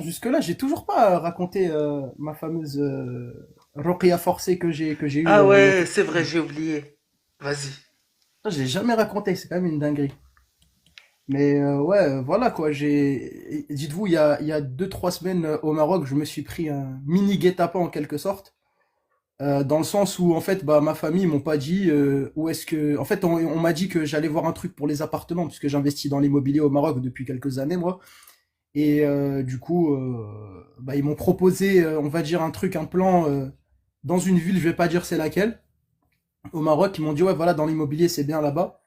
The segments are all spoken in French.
jusque-là, j'ai toujours pas raconté ma fameuse Roqia forcée que j'ai eue Ah il y a ouais, quelques c'est vrai, semaines. j'ai oublié. Vas-y. Ça, je l'ai jamais raconté, c'est quand même une dinguerie. Mais ouais, voilà quoi. Dites-vous, il y a 2, 3 semaines au Maroc, je me suis pris un mini guet-apens en quelque sorte. Dans le sens où en fait bah ma famille ils m'ont pas dit où est-ce que en fait on m'a dit que j'allais voir un truc pour les appartements puisque j'investis dans l'immobilier au Maroc depuis quelques années moi et du coup bah ils m'ont proposé on va dire un plan dans une ville, je vais pas dire c'est laquelle, au Maroc. Ils m'ont dit ouais voilà dans l'immobilier c'est bien là-bas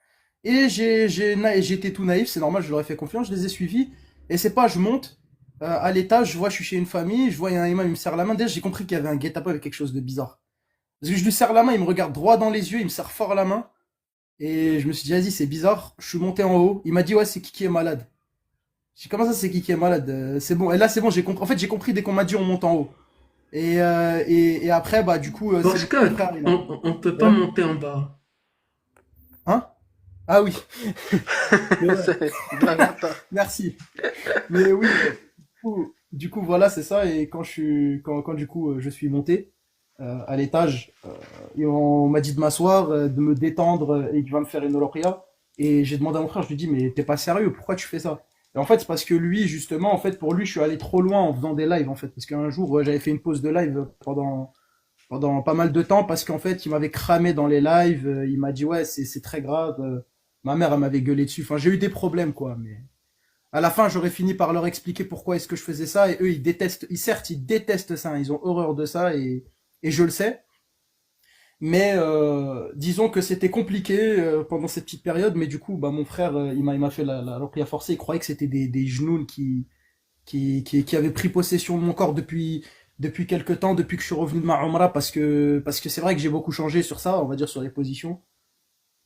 et j'étais tout naïf, c'est normal, je leur ai fait confiance, je les ai suivis et c'est pas je monte à l'étage, je vois je suis chez une famille, je vois il y a un imam, il me serre la main, déjà j'ai compris qu'il y avait un guet-apens avec quelque chose de bizarre. Parce que je lui serre la main, il me regarde droit dans les yeux, il me serre fort la main. Et je me suis dit, vas-y, c'est bizarre. Je suis monté en haut. Il m'a dit, ouais, c'est qui est malade. J'ai dit, comment ça, c'est qui est malade? C'est bon. Et là, c'est bon, j'ai compris. En fait, j'ai compris dès qu'on m'a dit, on monte en haut. Et après, bah, du coup, c'est bon, mon Bashka, frère, il a. on peut pas Ouais. monter en bas. Hein? Ah oui. Mais ouais, C'est blague à part. merci. Mais oui, du coup, voilà, c'est ça. Et quand du coup, je suis monté à l'étage, et on m'a dit de m'asseoir, de me détendre et qu'il va me faire une oloria. Et j'ai demandé à mon frère, je lui dis, mais t'es pas sérieux, pourquoi tu fais ça? Et en fait, c'est parce que lui, justement, en fait, pour lui, je suis allé trop loin en faisant des lives, en fait. Parce qu'un jour, j'avais fait une pause de live pendant pas mal de temps, parce qu'en fait, il m'avait cramé dans les lives. Il m'a dit, ouais, c'est très grave. Ma mère, elle m'avait gueulé dessus. Enfin, j'ai eu des problèmes, quoi. Mais à la fin, j'aurais fini par leur expliquer pourquoi est-ce que je faisais ça. Et eux, ils détestent, certes, ils détestent ça, hein. Ils ont horreur de ça. Et je le sais. Mais disons que c'était compliqué pendant cette petite période. Mais du coup, bah, mon frère, il m'a fait la ruqya forcée. Il croyait que c'était des genoux qui avaient pris possession de mon corps depuis quelques temps, depuis que je suis revenu de ma Umrah, parce que c'est vrai que j'ai beaucoup changé sur ça, on va dire sur les positions.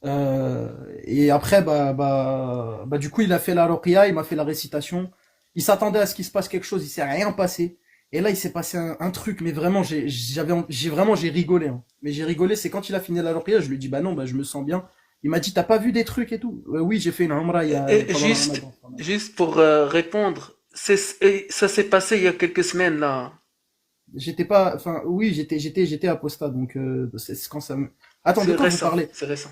Et après, bah, du coup, il a fait la ruqya, il m'a fait la récitation. Il s'attendait à ce qu'il se passe quelque chose, il s'est rien passé. Et là, il s'est passé un truc, mais vraiment, j'ai rigolé, hein. Mais j'ai rigolé, c'est quand il a fini la ruqya, je lui ai dit, bah non, bah, je me sens bien. Il m'a dit, t'as pas vu des trucs et tout? Oui, j'ai fait une Umrah Et pendant le juste, Ramadan. juste pour répondre, ça s'est passé il y a quelques semaines là. J'étais pas, enfin, oui, j'étais apostat, donc c'est quand ça me. Attends, de C'est quoi vous récent, parlez? c'est récent.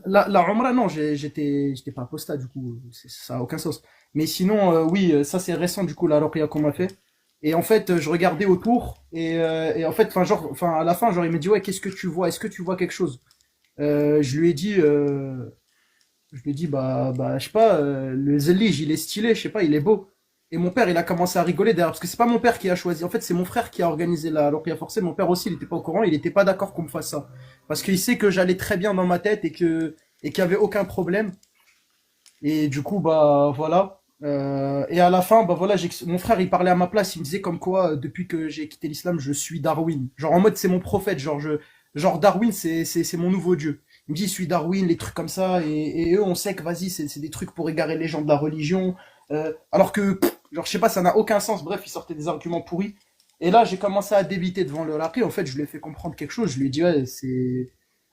La Umrah, non, j'étais pas apostat, du coup, ça a aucun sens. Mais sinon, oui, ça c'est récent, du coup, la ruqya qu'on m'a fait. Et en fait, je regardais autour, et en fait, enfin, genre, enfin, à la fin, genre, il m'a dit, ouais, qu'est-ce que tu vois? Est-ce que tu vois quelque chose? Je lui ai dit, bah, je sais pas, le Zellige, il est stylé, je sais pas, il est beau. Et mon père, il a commencé à rigoler derrière, parce que c'est pas mon père qui a choisi. En fait, c'est mon frère qui a organisé la Ruqya forcée. Mon père aussi, il était pas au courant, il était pas d'accord qu'on me fasse ça. Parce qu'il sait que j'allais très bien dans ma tête et qu'il y avait aucun problème. Et du coup, bah, voilà. Et à la fin, bah voilà, mon frère, il parlait à ma place, il me disait comme quoi, depuis que j'ai quitté l'islam, je suis Darwin. Genre en mode, c'est mon prophète, genre Darwin, c'est mon nouveau dieu. Il me dit, je suis Darwin, les trucs comme ça, et eux, on sait que, vas-y, c'est des trucs pour égarer les gens de la religion. Alors que, genre, je sais pas, ça n'a aucun sens. Bref, il sortait des arguments pourris. Et là, j'ai commencé à débiter devant le raqi. En fait, je lui ai fait comprendre quelque chose. Je lui ai dit, ouais,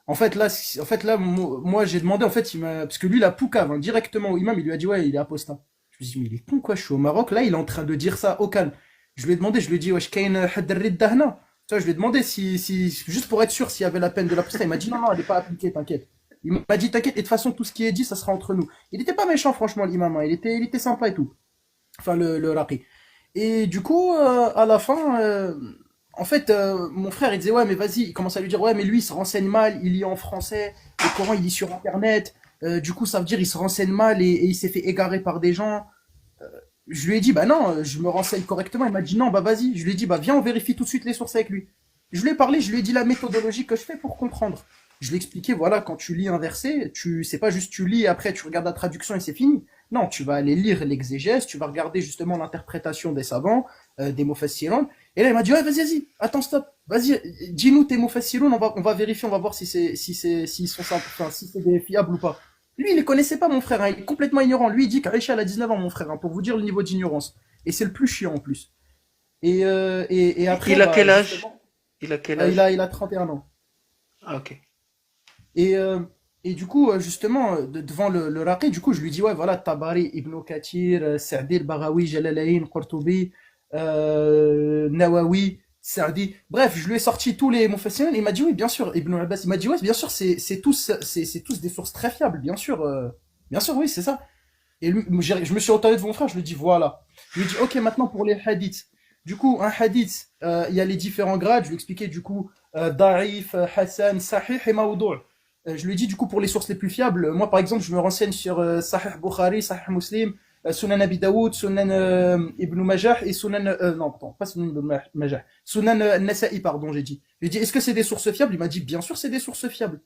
en fait là, moi, j'ai demandé, en fait, parce que lui, la poucave, hein, directement au imam, il lui a dit, ouais, il est apostat. Je me suis dit, mais il est con, quoi, je suis au Maroc, là, il est en train de dire ça au calme. Je lui ai demandé, je lui ai dit, wesh, kain hadd ar-ridda hna. Tu vois, je lui ai demandé juste pour être sûr s'il y avait la peine de l'apostat. Il m'a dit, non, non, elle n'est pas appliquée, t'inquiète. Il m'a dit, t'inquiète, et de toute façon, tout ce qui est dit, ça sera entre nous. Il était pas méchant, franchement, l'imam, hein. Il était sympa et tout. Enfin, le raqi. Et du coup, à la fin, en fait, mon frère, il disait, ouais, mais vas-y, il commence à lui dire, ouais, mais lui, il se renseigne mal, il lit en français, le Coran, il lit sur Internet, du coup, ça veut dire, il se renseigne mal et il s'est fait égarer par des gens. Je lui ai dit, bah non, je me renseigne correctement. Il m'a dit, non, bah vas-y. Je lui ai dit, bah viens, on vérifie tout de suite les sources avec lui. Je lui ai parlé, je lui ai dit la méthodologie que je fais pour comprendre. Je lui ai expliqué, voilà, quand tu lis un verset, c'est pas juste tu lis, après tu regardes la traduction et c'est fini. Non, tu vas aller lire l'exégèse, tu vas regarder justement l'interprétation des savants, des mufassirun. Et là, il m'a dit, ouais, vas-y, vas-y, attends, stop, vas-y, dis-nous tes mufassirun, on va vérifier, on va voir s'ils sont simples, enfin, si c'est des fiables ou pas. Lui, il les connaissait pas, mon frère, hein, il est complètement ignorant. Lui, il dit qu'Aïcha, elle a 19 ans, mon frère, hein, pour vous dire le niveau d'ignorance. Et c'est le plus chiant, en plus. Et après, Il a bah, quel âge? justement, Il a quel il âge? a, il a 31 ans. Ah, ok. Et, euh, et du coup, justement, devant le raqi, du coup, je lui dis, ouais, voilà, Tabari, Ibn Kathir, Sa'di al-Baghawi, Jalalayn, Qurtubi. Nawawi, Saadi. Bref, je lui ai sorti tous les Mufassirin, il m'a dit oui, bien sûr. Ibn Abbas, il m'a dit ouais, bien sûr, c'est tous des sources très fiables, bien sûr, oui, c'est ça. Et lui, je me suis retourné devant mon frère, je lui ai dit voilà. Je lui ai dit ok, maintenant pour les hadiths. Du coup, un hadith, il y a les différents grades. Je lui ai expliqué du coup Da'if, Hassan, Sahih et Mawdou'. Je lui ai dit du coup pour les sources les plus fiables. Moi par exemple, je me renseigne sur Sahih Bukhari, Sahih Muslim, Sunan Abi Daoud, Sunan Ibn Majah et Sunan non, pardon, pas Sunan Ibn Majah, Sunan Nasa'i pardon, j'ai dit. Je lui ai dit est-ce que c'est des sources fiables? Il m'a dit bien sûr c'est des sources fiables.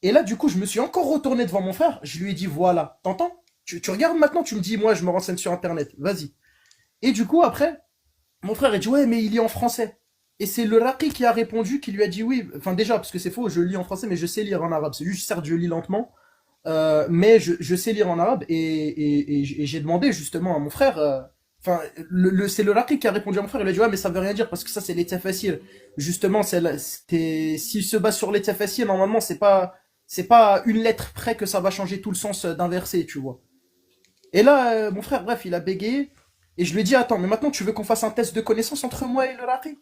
Et là, du coup, je me suis encore retourné devant mon frère. Je lui ai dit, voilà, t'entends? Tu regardes maintenant, tu me dis, moi, je me renseigne sur Internet. Vas-y. Et du coup, après, mon frère a dit, ouais, mais il lit en français. Et c'est le Raqi qui a répondu, qui lui a dit oui. Enfin, déjà, parce que c'est faux, je lis en français, mais je sais lire en arabe. C'est juste, certes, je lis lentement, mais je sais lire en arabe. Et j'ai demandé justement à mon frère, enfin, c'est le Raqi qui a répondu à mon frère. Il a dit, ouais, mais ça veut rien dire, parce que ça, c'est l'état facile. Justement, s'il se base sur l'état facile, normalement, c'est pas une lettre près que ça va changer tout le sens d'un verset, tu vois. Et là, mon frère, bref, il a bégayé. Et je lui ai dit, attends, mais maintenant tu veux qu'on fasse un test de connaissance entre moi et le Raqi?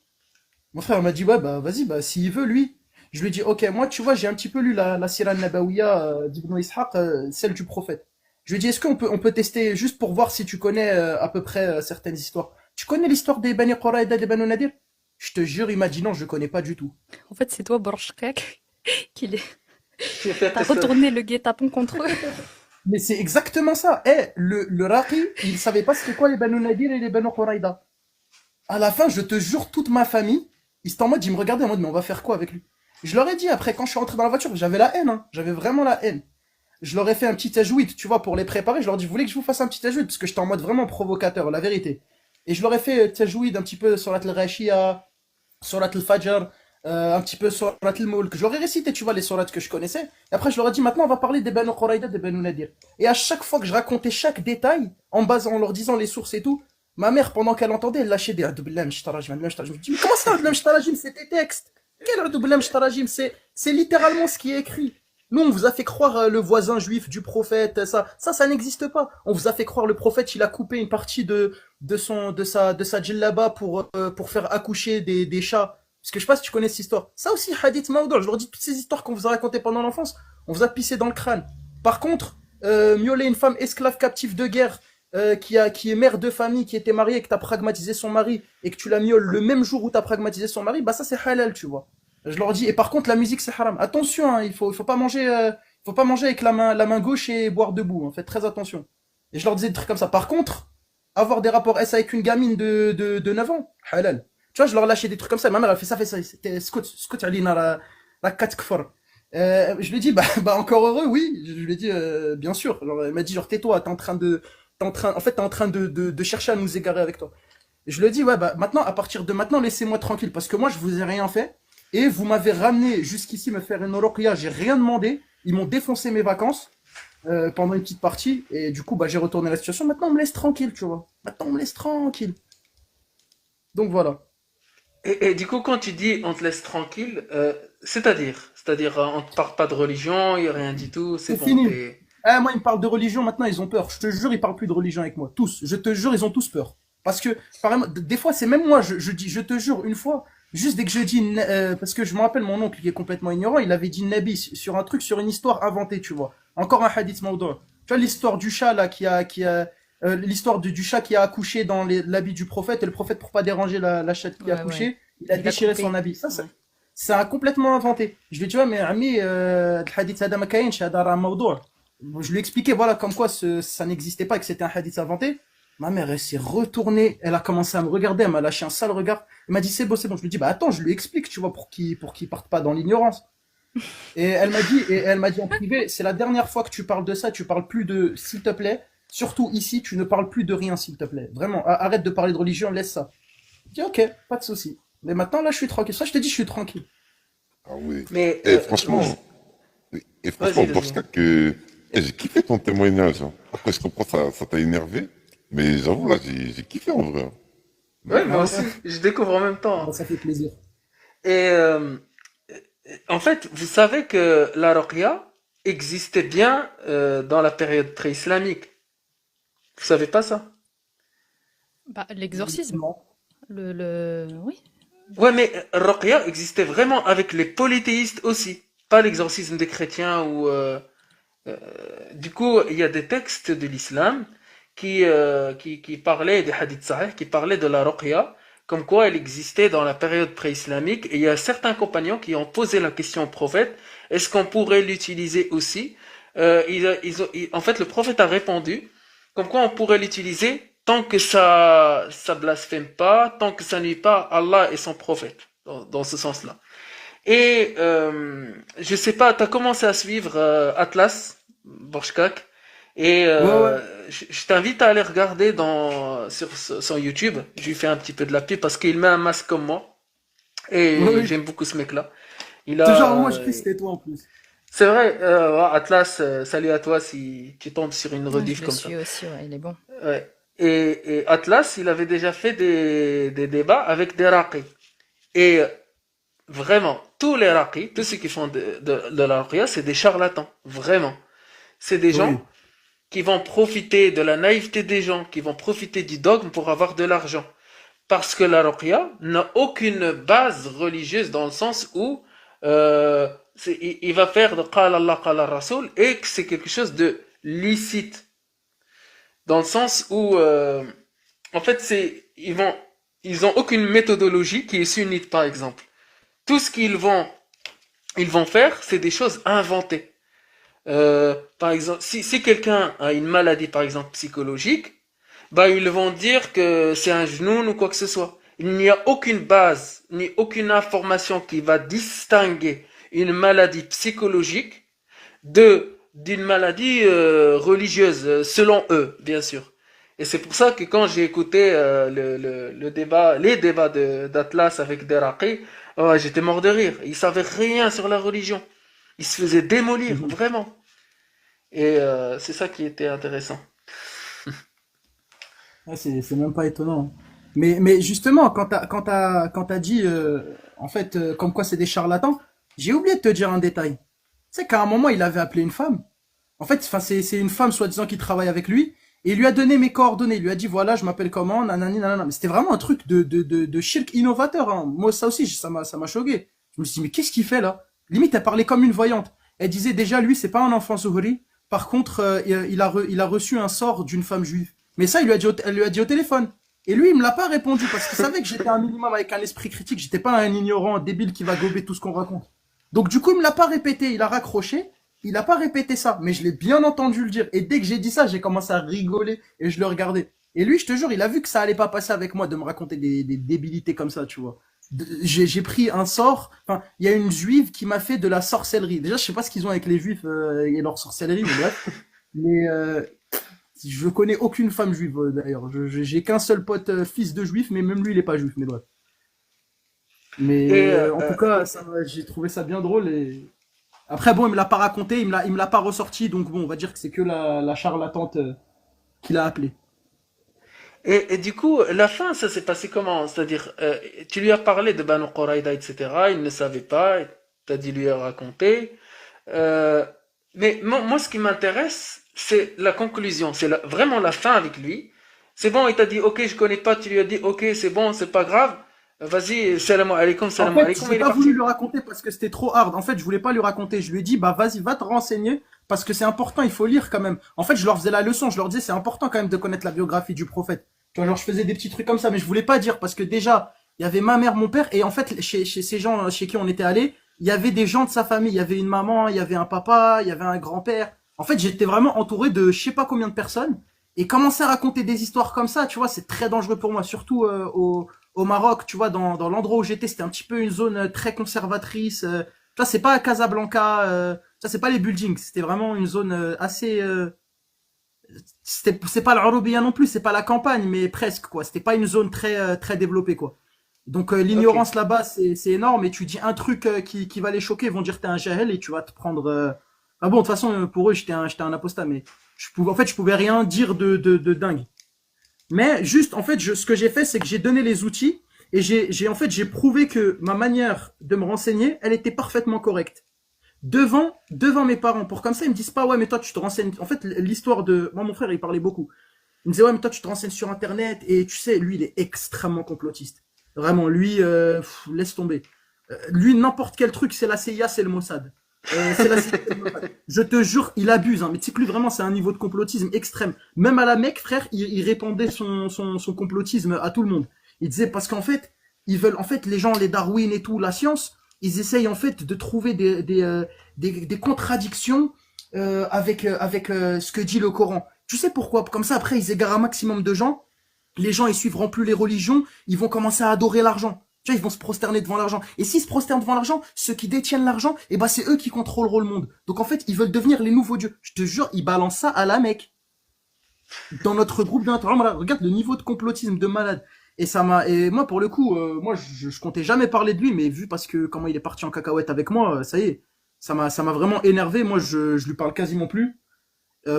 Mon frère m'a dit, ouais, bah vas-y, bah s'il veut, lui. Je lui ai dit, ok, moi, tu vois, j'ai un petit peu lu la Sira Nabawiya d'Ibn Ishaq, celle du prophète. Je lui ai dit, est-ce qu'on peut tester juste pour voir si tu connais à peu près certaines histoires? Tu connais l'histoire des Bani Quraïda et des Banu Nadir? Je te jure, il m'a dit non, je connais pas du tout. En fait, c'est toi, Borchkak, qui les... Qui a fait T'as test. retourné le guet-apens contre eux. Mais c'est exactement ça. Eh, le Raqi, il savait pas c'était quoi les Banu Nadir et les Banu Quraïda. À la fin, je te jure, toute ma famille, ils étaient en mode, ils me regardaient en mode, mais on va faire quoi avec lui? Je leur ai dit après, quand je suis rentré dans la voiture, j'avais la haine, hein. J'avais vraiment la haine. Je leur ai fait un petit tajwid, tu vois, pour les préparer. Je leur ai dit, vous voulez que je vous fasse un petit tajwid? Parce que j'étais en mode vraiment provocateur, la vérité. Et je leur ai fait tajwid un petit peu sur la Rashia, Surat al-Fajr, un petit peu Surat al-Mulk. Je leur ai récité, tu vois, les surats que je connaissais. Et après, je leur ai dit, maintenant, on va parler des Banu Quraïda, des Banu Nadir. Et à chaque fois que je racontais chaque détail, en leur disant les sources et tout, ma mère, pendant qu'elle entendait, elle lâchait des Adoubillah, Mishtarajim, Mishtarajim. Je me dis, mais comment ça, Adoubillah, Mishtarajim, c'est tes textes? Quel Adoubillah, Mishtarajim? C'est littéralement ce qui est écrit. Nous, on vous a fait croire le voisin juif du prophète, ça n'existe pas. On vous a fait croire le prophète, il a coupé une partie de sa djellaba pour faire accoucher des chats. Parce que je sais pas si tu connais cette histoire. Ça aussi, hadith maoudou. Je leur dis toutes ces histoires qu'on vous a racontées pendant l'enfance, on vous a pissé dans le crâne. Par contre, violer une femme esclave captive de guerre, qui est mère de famille, qui était mariée, et que t'as pragmatisé son mari, et que tu la violes le même jour où t'as pragmatisé son mari, bah ça c'est halal, tu vois. Je leur dis, et par contre la musique c'est haram. Attention, hein, il faut pas manger avec la main gauche et boire debout, hein. Faites très attention. Et je leur disais des trucs comme ça. Par contre, avoir des rapports S avec une gamine de 9 ans, halal. Tu vois, je leur lâchais des trucs comme ça. Ma mère, elle fait ça. C'était scout, alina la kat kfar. Je lui ai dit, bah, encore heureux, oui. Je lui ai dit, bien sûr. Alors, elle m'a dit, genre, tais-toi, t'es en train de chercher à nous égarer avec toi. Et je lui ai dit, ouais, bah, maintenant, à partir de maintenant, laissez-moi tranquille. Parce que moi, je vous ai rien fait. Et vous m'avez ramené jusqu'ici me faire une ruqya. J'ai rien demandé. Ils m'ont défoncé mes vacances pendant une petite partie. Et du coup, bah, j'ai retourné la situation. Maintenant, on me laisse tranquille, tu vois. Maintenant, on me laisse tranquille. Donc voilà. Et du coup, quand tu dis on te laisse tranquille, c'est-à-dire, on te parle pas de religion, il y a rien du tout, c'est C'est bon, fini. t'es. Ah, moi, ils me parlent de religion, maintenant, ils ont peur. Je te jure, ils parlent plus de religion avec moi. Tous. Je te jure, ils ont tous peur. Parce que, apparemment, des fois, c'est même moi, je dis, je te jure, une fois, juste dès que je dis, parce que je me rappelle mon oncle qui est complètement ignorant, il avait dit Nabi sur un truc, sur une histoire inventée, tu vois. Encore un hadith maudou. Tu vois, l'histoire du chat, là, l'histoire du chat qui a accouché dans l'habit du prophète, et le prophète, pour pas déranger la chatte qui a Ouais, ouais. accouché, il a Il a déchiré son coupé. habit. Ouais. C'est un complètement inventé. Je lui ai dit, ouais, mais ami, le hadith هذا ما كاينش, هذا راه موضوع. Je lui ai expliqué, voilà, comme quoi ça n'existait pas et que c'était un hadith inventé. Ma mère, elle s'est retournée, elle a commencé à me regarder, elle m'a lâché un sale regard. Elle m'a dit, c'est beau, c'est bon. Je lui ai dit, bah attends, je lui explique, tu vois, pour qu'il parte pas dans l'ignorance. Et elle m'a dit en privé, c'est la dernière fois que tu parles de ça, tu parles plus de, s'il te plaît, surtout ici, tu ne parles plus de rien, s'il te plaît. Vraiment, arrête de parler de religion, laisse ça. Je dis, ok, pas de souci. Mais maintenant, là, je suis tranquille. Ça, je te dis, je suis tranquille. Ah oui. Mais Et vous, franchement, et franchement, vas-y, vas-y. Borska, j'ai kiffé ton témoignage, hein. Après, je comprends, ça t'a énervé. Mais j'avoue, là, j'ai kiffé en vrai, hein. Ouais, Mais, moi Ah aussi, ouais, je découvre en même bah, temps. ça fait plaisir. Et en fait, vous savez que la ruqya existait bien dans la période pré-islamique. Vous savez pas ça? Bah, l'exorcisme. Non. Oui. Ouais, mais Ruqya existait vraiment avec les polythéistes aussi, pas l'exorcisme des chrétiens ou du coup, il y a des textes de l'islam qui parlaient, des hadiths sahih, qui parlaient de la ruqya, comme quoi elle existait dans la période pré-islamique, et il y a certains compagnons qui ont posé la question au prophète, est-ce qu'on pourrait l'utiliser aussi? En fait, le prophète a répondu, comme quoi on pourrait l'utiliser tant que ça blasphème pas, tant que ça nuit pas à Allah et son prophète, dans ce sens-là. Et je sais pas, t'as commencé à suivre Atlas, Borshkak, et Ouais, ouais, je t'invite à aller regarder sur YouTube. Je lui fais un petit peu de la pub parce qu'il met un masque comme moi, ouais, et ouais. j'aime beaucoup ce mec-là. Il Ce a, genre, moi, je crie, c'était toi en plus. c'est vrai, ouais, Atlas, salut à toi si tu tombes sur une Ouais, je rediff le comme ça. suis aussi, ouais, il est bon. Ouais. Et Atlas, il avait déjà fait des débats avec des raqis. Et vraiment, tous les raqis, tous ceux qui font de la ruqya, c'est des charlatans. Vraiment. C'est des gens Oui. qui vont profiter de la naïveté des gens, qui vont profiter du dogme pour avoir de l'argent. Parce que la ruqya n'a aucune base religieuse dans le sens où il va faire de qala Allah, qala Rasoul et que c'est quelque chose de licite. Dans le sens où, en fait, ils ont aucune méthodologie qui est sunnite, par exemple. Tout ce ils vont faire, c'est des choses inventées. Par exemple, si quelqu'un a une maladie, par exemple, psychologique, bah, ils vont dire que c'est un genou ou quoi que ce soit. Il n'y a aucune base, ni aucune information qui va distinguer une maladie psychologique d'une maladie religieuse, selon eux, bien sûr. Et c'est pour ça que quand j'ai écouté le débat, les débats d'Atlas avec Deraqi, j'étais mort de rire. Ils savaient rien sur la religion. Ils se faisaient démolir, vraiment. Et c'est ça qui était intéressant. Ouais, c'est même pas étonnant, hein. Mais justement, quand t'as dit, en fait, comme quoi c'est des charlatans, j'ai oublié de te dire un détail. Tu sais qu'à un moment, il avait appelé une femme. En fait, enfin, c'est une femme soi-disant qui travaille avec lui. Et il lui a donné mes coordonnées. Il lui a dit, voilà, je m'appelle comment, nanani, nanana. Mais c'était vraiment un truc de shirk innovateur, hein. Moi, ça aussi, ça m'a choqué. Je me suis dit, mais qu'est-ce qu'il fait là? Limite, elle parlait comme une voyante. Elle disait déjà, lui, c'est pas un enfant souhri. Par contre, il a reçu un sort d'une femme juive. Mais ça, elle lui a dit au téléphone. Et lui, il me l'a pas répondu parce qu'il savait que j'étais un minimum avec un esprit critique. J'étais pas un ignorant, un débile qui va gober tout ce qu'on raconte. Donc, du coup, il me l'a pas répété. Il a raccroché. Il a pas répété ça, mais je l'ai bien entendu le dire. Et dès que j'ai dit ça, j'ai commencé à rigoler et je le regardais. Et lui, je te jure, il a vu que ça allait pas passer avec moi de me raconter des débilités comme ça, tu vois. J'ai pris un sort. Enfin, il y a une juive qui m'a fait de la sorcellerie. Déjà, je sais pas ce qu'ils ont avec les juifs et leur sorcellerie, mais bref. Mais je connais aucune femme juive d'ailleurs. J'ai qu'un seul pote fils de juif, mais même lui, il est pas juif. Mais bref. Et Mais en tout cas, j'ai trouvé ça bien drôle et après, bon, il me l'a pas raconté, il me l'a pas ressorti, donc bon, on va dire que c'est que la charlatante qui l'a appelé. et du coup, la fin, ça s'est passé comment? C'est-à-dire, tu lui as parlé de Banu Quraïda, etc. Il ne savait pas, tu as dit lui raconter. Euh, mais moi, ce qui m'intéresse, c'est la conclusion. C'est vraiment la fin avec lui. C'est bon, il t'a dit, ok, je connais pas, tu lui as dit, ok, c'est bon, c'est pas grave. Vas-y, En salam fait, alaikum, j'ai il est pas voulu parti. lui raconter parce que c'était trop hard. En fait, je voulais pas lui raconter. Je lui ai dit, bah vas-y, va te renseigner parce que c'est important, il faut lire quand même. En fait, je leur faisais la leçon, je leur disais, c'est important quand même de connaître la biographie du prophète. Tu vois, genre, je faisais des petits trucs comme ça, mais je voulais pas dire parce que déjà, il y avait ma mère, mon père, et en fait, chez ces gens chez qui on était allés, il y avait des gens de sa famille. Il y avait une maman, il y avait un papa, il y avait un grand-père. En fait, j'étais vraiment entouré de je sais pas combien de personnes. Et commencer à raconter des histoires comme ça, tu vois, c'est très dangereux pour moi, surtout au Maroc, tu vois, dans l'endroit où j'étais, c'était un petit peu une zone très conservatrice. Tu vois, c'est pas à Casablanca, ça c'est pas les buildings, c'était vraiment une zone assez. C'est pas l'Arabia non plus, c'est pas la campagne, mais presque quoi. C'était pas une zone très développée quoi. Donc Ok. l'ignorance là-bas, c'est énorme. Et tu dis un truc qui va les choquer, ils vont dire que t'es un jahel et tu vas te prendre. Ah bon, de toute façon pour eux, j'étais un apostat, mais en fait, je pouvais rien dire de dingue. Mais juste, en fait, ce que j'ai fait, c'est que j'ai donné les outils et en fait, j'ai prouvé que ma manière de me renseigner, elle était parfaitement correcte. Devant mes parents, pour comme ça, ils me disent pas, ouais, mais toi, tu te renseignes. En fait, l'histoire de, moi, mon frère, il parlait beaucoup. Il me disait, ouais, mais toi, tu te renseignes sur Internet, et tu sais, lui, il est extrêmement complotiste. Vraiment, lui, laisse tomber. Lui, n'importe quel truc, c'est la CIA, c'est le Mossad. C'est la CIA, c'est le Mossad. Je te jure, il abuse, hein, mais tu sais que lui, vraiment, c'est un niveau de complotisme extrême. Même à la Mecque, frère, il répandait son complotisme à tout le monde. Il disait, parce qu'en fait, ils veulent, en fait, les gens, les Darwin et tout, la science, ils essayent, en fait, de trouver des contradictions avec ce que dit le Coran. Tu sais pourquoi? Comme ça, après, ils égarent un maximum de gens. Les gens, ils suivront plus les religions. Ils vont commencer à adorer l'argent. Tu vois, ils vont se prosterner devant l'argent. Et s'ils se prosternent devant l'argent, ceux qui détiennent l'argent, eh ben, c'est eux qui contrôleront le monde. Donc, en fait, ils veulent devenir les nouveaux dieux. Je te jure, ils balancent ça à la Mecque. Dans notre groupe de voilà, regarde le niveau de complotisme de malade. Et moi, pour le coup, moi, je comptais jamais parler de lui, mais vu parce que comment il est parti en cacahuète avec moi, ça y est. Ça m'a vraiment énervé. Moi, je lui parle quasiment plus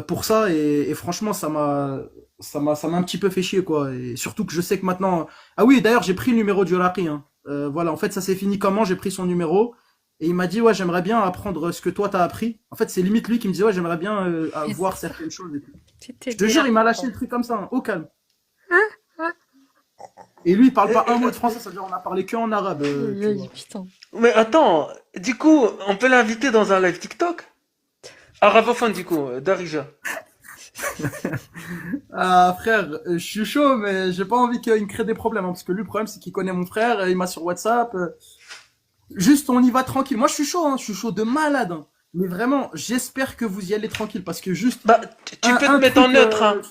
pour ça et franchement ça m'a un petit peu fait chier quoi et surtout que je sais que maintenant ah oui d'ailleurs j'ai pris le numéro du Raqi hein. Voilà en fait ça s'est fini comment j'ai pris son numéro et il m'a dit ouais j'aimerais bien apprendre ce que toi t'as appris en fait c'est limite lui qui me disait ouais j'aimerais bien voir certaines choses et tout. Je C'était te jure il m'a lâché bien. le truc comme ça hein, au calme et lui il parle pas un mot de français ça veut dire on a parlé que en arabe Aïe, tu aïe, vois. putain. Mais attends, du coup, on peut l'inviter dans un live TikTok? Arabophone, du coup, Darija. Ah frère je suis chaud mais j'ai pas envie qu'il me crée des problèmes hein, parce que lui le problème c'est qu'il connaît mon frère il m'a sur WhatsApp. Juste, on y va tranquille. Moi, je suis chaud, hein, je suis chaud de malade, hein. Mais vraiment, j'espère que vous y allez tranquille parce que juste Bah, tu peux te un mettre en truc, neutre, hein,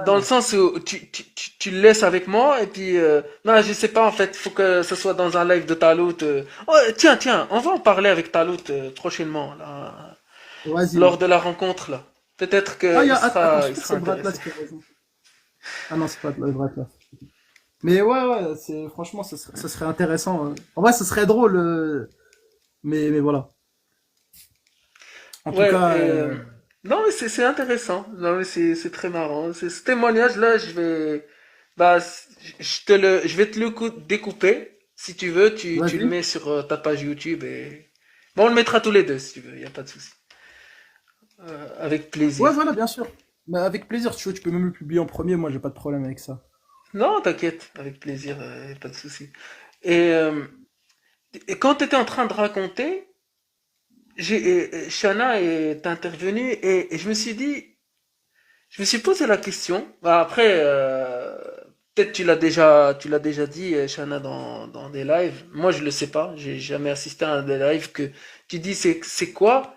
dans le ouais. sens où tu le laisses avec moi, et puis, non, je sais pas, en fait, faut que ce soit dans un live de Talout. Oh, tiens, on va en parler avec Talout prochainement, là, Vas-y. lors de la rencontre, là. Peut-être Ah, qu'il attends, sera, je il crois que sera c'est le Bratlas intéressé. qui a raison. Ah non, c'est pas le Bratlas. Mais ouais, franchement, ça serait intéressant. En vrai, ce serait drôle, mais voilà. En tout Ouais, cas, non, mais c'est intéressant. Non, mais c'est très marrant. Ce témoignage-là, bah, je vais te découper. Si tu veux, tu le vas-y. mets sur ta page YouTube et, bon, on le mettra tous les deux si tu veux, y a pas de souci. Avec Ouais, plaisir. voilà, bien sûr. Mais avec plaisir, tu peux même le publier en premier. Moi, j'ai pas de problème avec ça. Non, t'inquiète, avec plaisir, y a pas de souci. Et, euh, et quand tu étais en train de raconter, Shana est intervenue et je me suis posé la question. Bah, après, peut-être tu l'as déjà dit, Shana, dans des lives. Moi, je le sais pas. J'ai jamais assisté à un des lives que tu dis c'est quoi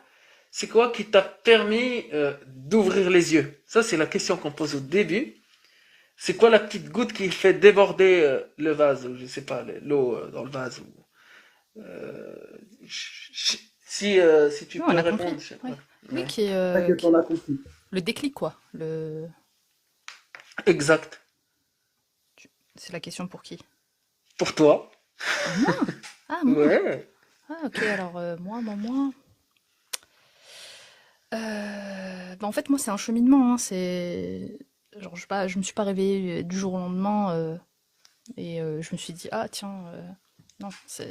qui t'a permis d'ouvrir les yeux? Ça, c'est la question qu'on pose au début. C'est quoi la petite goutte qui fait déborder le vase, ou je sais pas, l'eau dans le vase. Si tu Non, peux on a répondre. compris. Oui, oui, Ouais. T'inquiète, on a compris. le déclic, quoi. Exact. C'est la question pour qui? Pour toi. Moi? Ah, moi. Ouais. Ah, ok, alors moi. Bah, en fait, moi, c'est un cheminement, hein, c'est... Genre, je sais pas, je me suis pas réveillée du jour au lendemain et je me suis dit, ah, tiens, non,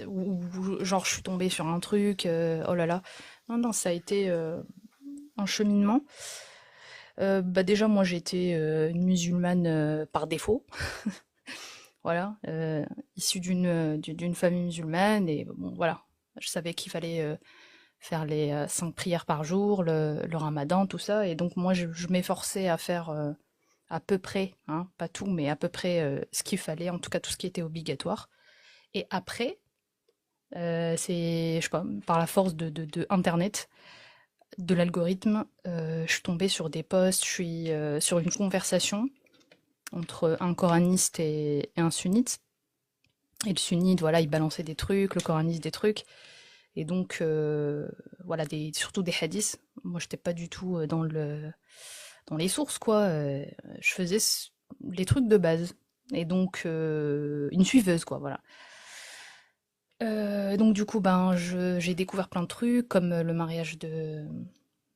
ou genre, je suis tombée sur un truc, oh là là. Non, non, ça a été un cheminement. Bah, déjà, moi, j'étais une musulmane par défaut, voilà, issue d'une famille musulmane, et bon, voilà. Je savais qu'il fallait faire les 5 prières par jour, le ramadan, tout ça. Et donc moi, je m'efforçais à faire à peu près, hein, pas tout, mais à peu près ce qu'il fallait, en tout cas tout ce qui était obligatoire. Et après, c'est, je sais pas, par la force de Internet, de l'algorithme, je suis tombée sur des posts, je suis sur une conversation entre un coraniste et un sunnite. Et le sunnite, voilà, il balançait des trucs, le coraniste des trucs. Et donc, voilà, surtout des hadiths. Moi, j'étais pas du tout dans les sources, quoi. Je faisais les trucs de base. Et donc, une suiveuse, quoi, voilà. Donc, du coup, ben, j'ai découvert plein de trucs, comme le mariage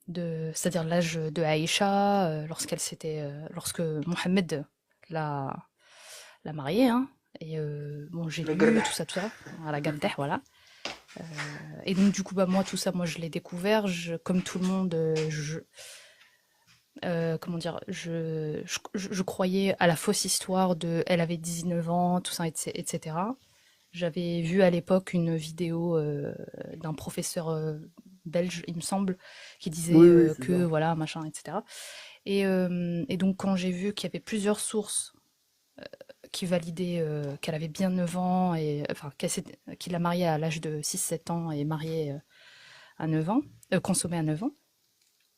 c'est-à-dire l'âge de Aïcha, lorsque Mohammed l'a, l'a mariée, hein. Et bon, j'ai Le lu gars. tout ça, à la Gardeh, voilà. Et donc, du coup, bah, moi, tout ça, moi, je l'ai découvert. Comme tout le monde, comment dire, je croyais à la fausse histoire de elle avait 19 ans, tout ça, etc. J'avais vu à l'époque une vidéo d'un professeur belge, il me semble, qui disait Oui, oui, c'est que ça. voilà, machin, etc. Et donc quand j'ai vu qu'il y avait plusieurs sources qui validaient qu'elle avait bien 9 ans, et enfin qu'il l'a mariée à l'âge de 6-7 ans et mariée à 9 ans, consommée à 9 ans,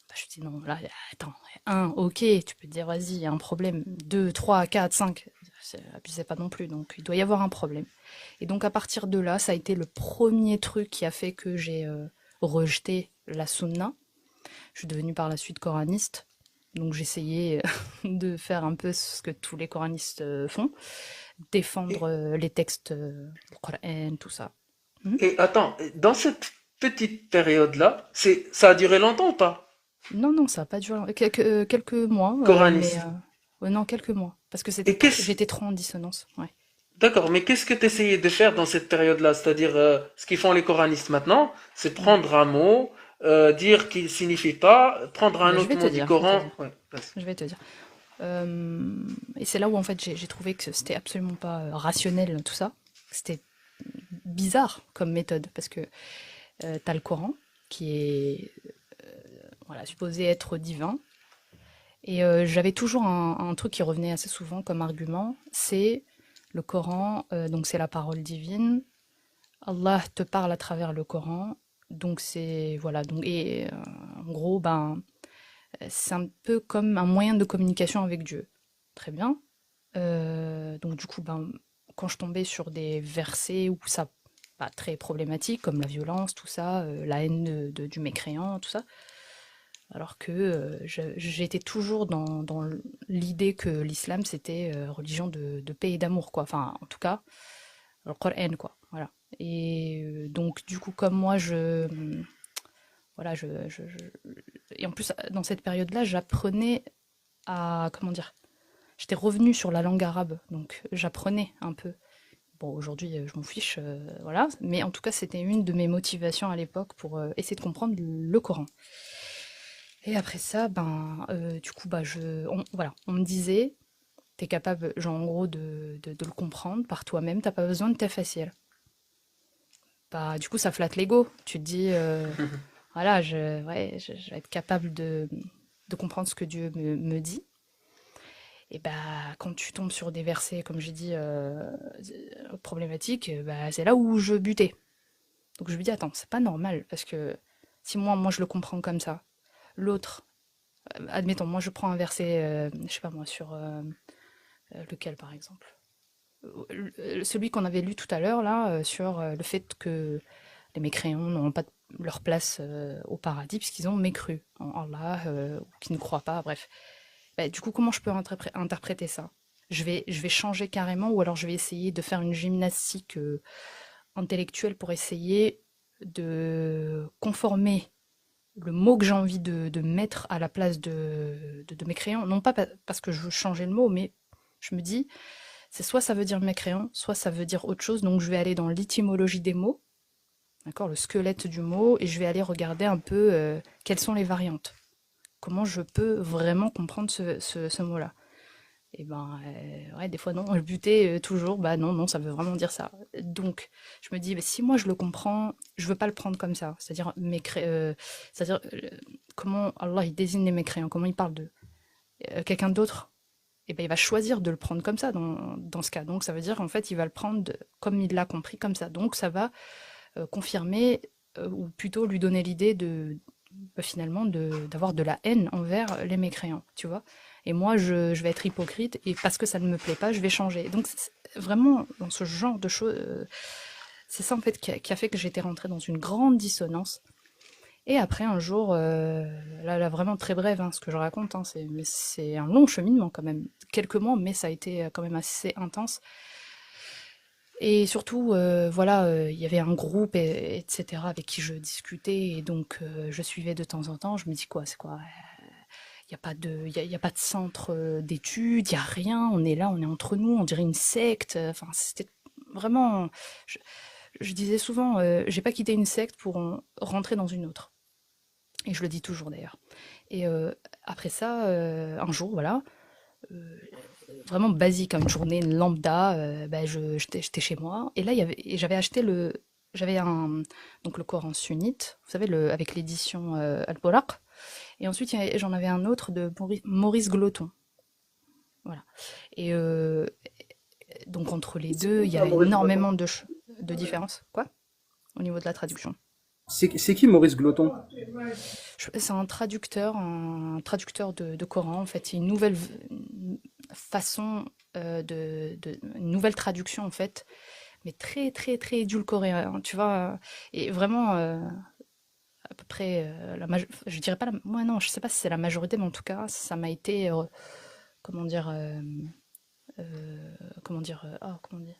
bah, je dis non, là, attends, un, ok, tu peux te dire, vas-y, il y a un problème. Deux, trois, quatre, cinq, abusez pas non plus, donc il doit y avoir un problème. Et donc à partir de là, ça a été le premier truc qui a fait que j'ai rejeté la sunna. Je suis devenue par la suite coraniste, donc j'essayais de faire un peu ce que tous les coranistes font, défendre Et, les textes, le Coran, tout ça. Hmm. et attends, dans cette petite période-là, ça a duré longtemps ou pas? Non, non, ça a pas duré quelques mois, mais Coraniste. ouais, non, quelques mois, parce que Et qu'est-ce, j'étais trop en dissonance. Ouais. d'accord, mais qu'est-ce que tu essayais de faire dans cette période-là? C'est-à-dire, ce qu'ils font les coranistes maintenant, c'est Mm. prendre un mot, dire qu'il signifie pas, prendre un Ben, autre mot du je vais te Coran. dire, Ouais, vas-y. je vais te dire. Et c'est là où en fait j'ai trouvé que c'était absolument pas rationnel tout ça. C'était bizarre comme méthode parce que t'as le Coran qui est voilà supposé être divin. Et j'avais toujours un truc qui revenait assez souvent comme argument, c'est le Coran, donc c'est la parole divine. Allah te parle à travers le Coran, donc c'est voilà donc et en gros ben c'est un peu comme un moyen de communication avec Dieu. Très bien. Donc du coup ben quand je tombais sur des versets où ça pas très problématique comme la violence, tout ça, la haine du mécréant, tout ça, alors que j'étais toujours dans l'idée que l'islam c'était religion de paix et d'amour quoi. Enfin en tout cas le Coran quoi. Voilà. Et donc du coup comme moi voilà et en plus dans cette période-là j'apprenais à comment dire. J'étais revenue sur la langue arabe donc j'apprenais un peu. Bon aujourd'hui je m'en fiche voilà mais en tout cas c'était une de mes motivations à l'époque pour essayer de comprendre le Coran. Et après ça, ben, du coup, bah, voilà, on me disait, t'es capable, genre, en gros, de le comprendre par toi-même, t'as pas besoin de tes faciles. Bah, du coup, ça flatte l'ego. Tu te dis, voilà, ouais, je vais être capable de comprendre ce que Dieu me dit. Et bah, quand tu tombes sur des versets, comme j'ai dit, problématiques, bah, c'est là où je butais. Donc je me dis, attends, c'est pas normal, parce que si moi, je le comprends comme ça, l'autre, admettons, moi je prends un verset, je sais pas moi, sur lequel par exemple celui qu'on avait lu tout à l'heure là, sur le fait que les mécréants n'auront pas leur place au paradis puisqu'ils ont mécru en Allah ou qui ne croient pas, bref. Bah, du coup, comment je peux interpréter ça? Je vais changer carrément ou alors je vais essayer de faire une gymnastique intellectuelle pour essayer de conformer le mot que j'ai envie de mettre à la place de mécréant, non pas parce que je veux changer le mot, mais je me dis, c'est soit ça veut dire mécréant, soit ça veut dire autre chose, donc je vais aller dans l'étymologie des mots, d'accord, le squelette du mot, et je vais aller regarder un peu quelles sont les variantes. Comment je peux vraiment comprendre ce mot-là. Et ben, ouais, des fois non, je butais toujours, bah non, non, ça veut vraiment dire ça. Donc, je me dis, bah, si moi je le comprends, je veux pas le prendre comme ça. C'est-à-dire comment Allah il désigne les mécréants, comment il parle de quelqu'un d'autre, et ben il va choisir de le prendre comme ça dans ce cas. Donc ça veut dire en fait il va le prendre comme il l'a compris comme ça. Donc ça va confirmer ou plutôt lui donner l'idée finalement d'avoir de la haine envers les mécréants, tu vois. Et moi, je vais être hypocrite et parce que ça ne me plaît pas, je vais changer. Donc vraiment, dans ce genre de choses, c'est ça en fait qui a fait que j'étais rentrée dans une grande dissonance. Et après, un jour, là vraiment très bref, hein, ce que je raconte, hein, mais c'est un long cheminement quand même. Quelques mois, mais ça a été quand même assez intense. Et surtout, voilà, il y avait un groupe, etc., avec qui je discutais, et donc je suivais de temps en temps. Je me dis quoi, c'est quoi? Il n'y a pas y a pas de centre d'études, il n'y a rien. On est là, on est entre nous, on dirait une secte. Enfin, c'était vraiment. Je, je disais souvent, j'ai pas quitté une secte pour rentrer dans une autre. Et je le dis toujours d'ailleurs. Et après ça, un jour, voilà, euh, vraiment basique, une journée lambda, bah, j'étais chez moi. Et là, et j'avais acheté j'avais donc le Coran sunnite, vous savez, avec l'édition Al-Buraq. Et ensuite, j'en avais un autre de Maurice Gloton. Voilà. Et donc, entre les C'est deux, qui il y ça, a Maurice Gloton? énormément de différences. Quoi? Au niveau de la traduction. C'est qui Maurice Gloton? C'est un traducteur de Coran. En fait, c'est une nouvelle façon une nouvelle traduction en fait, mais très très très édulcorée, hein, tu vois. Et vraiment, à peu près, je dirais pas, moi non, je sais pas si c'est la majorité, mais en tout cas, ça m'a été, comment dire, comment dire, comment dire.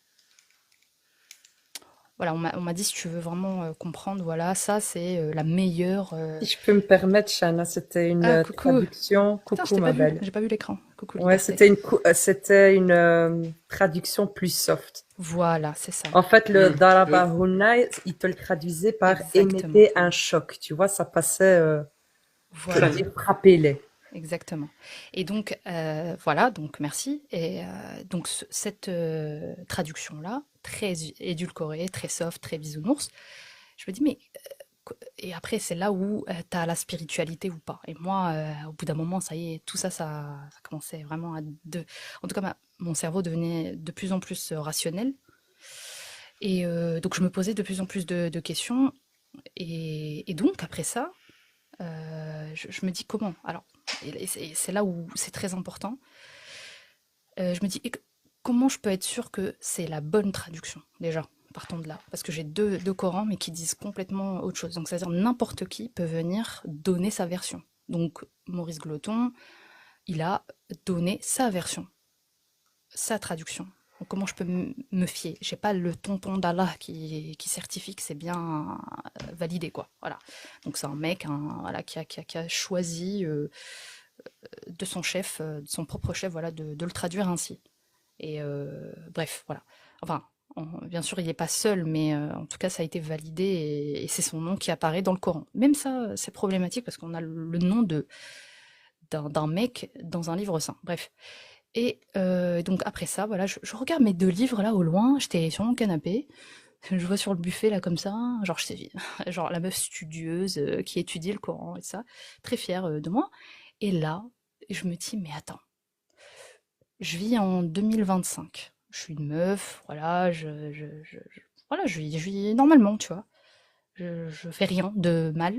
Voilà, on m'a dit si tu veux vraiment comprendre, voilà, ça c'est la meilleure. Si je peux me permettre, Shana, c'était une Ah, coucou! traduction. Putain, je Coucou, t'ai pas ma vu, belle. j'ai pas vu l'écran. Coucou, Ouais, liberté. c'était une traduction plus soft. Voilà, c'est ça. En fait, le Hmm. Daraba Hunna, il te le traduisait par Exactement. émettez un choc. Tu vois, ça passait, ça Voilà. veut dire frappez-les. Exactement. Et donc, voilà, donc merci. Et donc, cette traduction-là, très édulcorée, très soft, très bisounours, je me dis, mais. Et après, c'est là où tu as la spiritualité ou pas. Et moi, au bout d'un moment, ça y est, tout ça, ça commençait vraiment à. En tout cas, mon cerveau devenait de plus en plus rationnel. Et donc, je me posais de plus en plus de questions. Et donc, après ça, je me dis comment. Alors, et c'est là où c'est très important. Je me dis comment je peux être sûre que c'est la bonne traduction déjà. Partons de là, parce que j'ai deux Corans, mais qui disent complètement autre chose. Donc, c'est-à-dire n'importe qui peut venir donner sa version. Donc, Maurice Gloton, il a donné sa version, sa traduction. Donc, comment je peux me fier? J'ai pas le tonton d'Allah qui certifie que c'est bien validé, quoi. Voilà. Donc, c'est un mec voilà, qui a choisi de son chef, de son propre chef, voilà, de le traduire ainsi. Et bref, voilà. Enfin, bien sûr, il n'est pas seul, mais en tout cas, ça a été validé et c'est son nom qui apparaît dans le Coran. Même ça, c'est problématique parce qu'on a le nom d'un mec dans un livre saint. Bref. Et donc après ça, voilà, je regarde mes deux livres là au loin. J'étais sur mon canapé. Je vois sur le buffet là comme ça, genre je sais, genre la meuf studieuse qui étudie le Coran et ça, très fière de moi. Et là, je me dis mais attends, je vis en 2025. Je suis une meuf, voilà, voilà, je vis normalement, tu vois. Je fais rien de mal,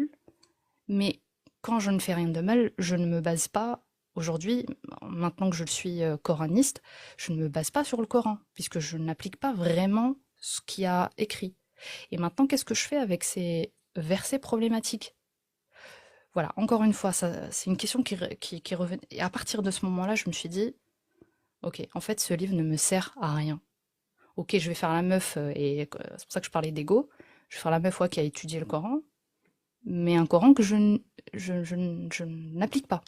mais quand je ne fais rien de mal, je ne me base pas, aujourd'hui, maintenant que je suis coraniste, je ne me base pas sur le Coran, puisque je n'applique pas vraiment ce qu'il y a écrit. Et maintenant, qu'est-ce que je fais avec ces versets problématiques? Voilà, encore une fois, ça, c'est une question qui revient. Et à partir de ce moment-là, je me suis dit, ok, en fait, ce livre ne me sert à rien. Ok, je vais faire la meuf, et c'est pour ça que je parlais d'ego. Je vais faire la meuf ouais, qui a étudié le Coran, mais un Coran que je n'applique pas.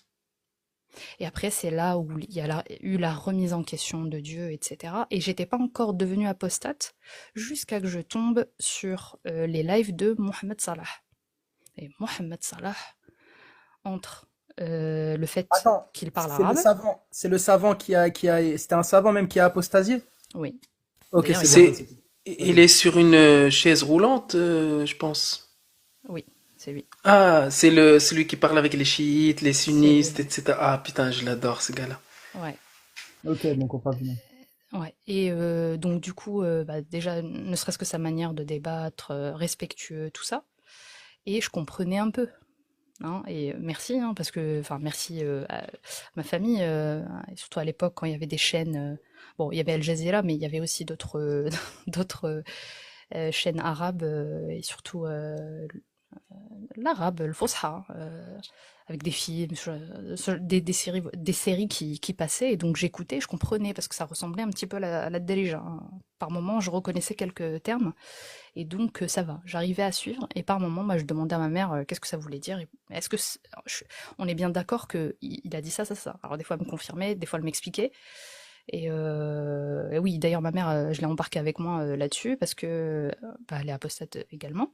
Et après, c'est là où il y a eu la remise en question de Dieu, etc. Et j'étais pas encore devenue apostate jusqu'à que je tombe sur les lives de Mohamed Salah. Et Mohamed Salah, entre le fait Attends, qu'il parle arabe, c'est le savant c'était un savant même qui a apostasié? oui. Ok, D'ailleurs, c'est bon, C'est, vas-y. il Vas-y. est sur une chaise roulante, je pense. Oui, c'est lui. Ah, celui qui parle avec les chiites, les C'est sunnistes, lui. etc. Ah, putain, je l'adore, ce gars-là. Ouais. Ok, donc on parle bien. Ouais. Et donc du coup, bah, déjà, ne serait-ce que sa manière de débattre, respectueux, tout ça. Et je comprenais un peu. Hein, et merci, hein, parce que, enfin, merci à ma famille, et surtout à l'époque quand il y avait des chaînes. Bon, il y avait Al Jazeera, mais il y avait aussi d'autres d'autres chaînes arabes et surtout l'arabe, le Fosha, avec des films, des séries qui passaient, et donc j'écoutais, je comprenais, parce que ça ressemblait un petit peu à la Darija, hein. Par moments, je reconnaissais quelques termes, et donc ça va, j'arrivais à suivre, et par moments, moi, je demandais à ma mère qu'est-ce que ça voulait dire, et est-ce que on est bien d'accord qu'il a dit ça, ça, ça. Alors des fois, elle me confirmait, des fois, elle m'expliquait, et oui, d'ailleurs, ma mère, je l'ai embarquée avec moi là-dessus, parce que bah, elle est apostate également.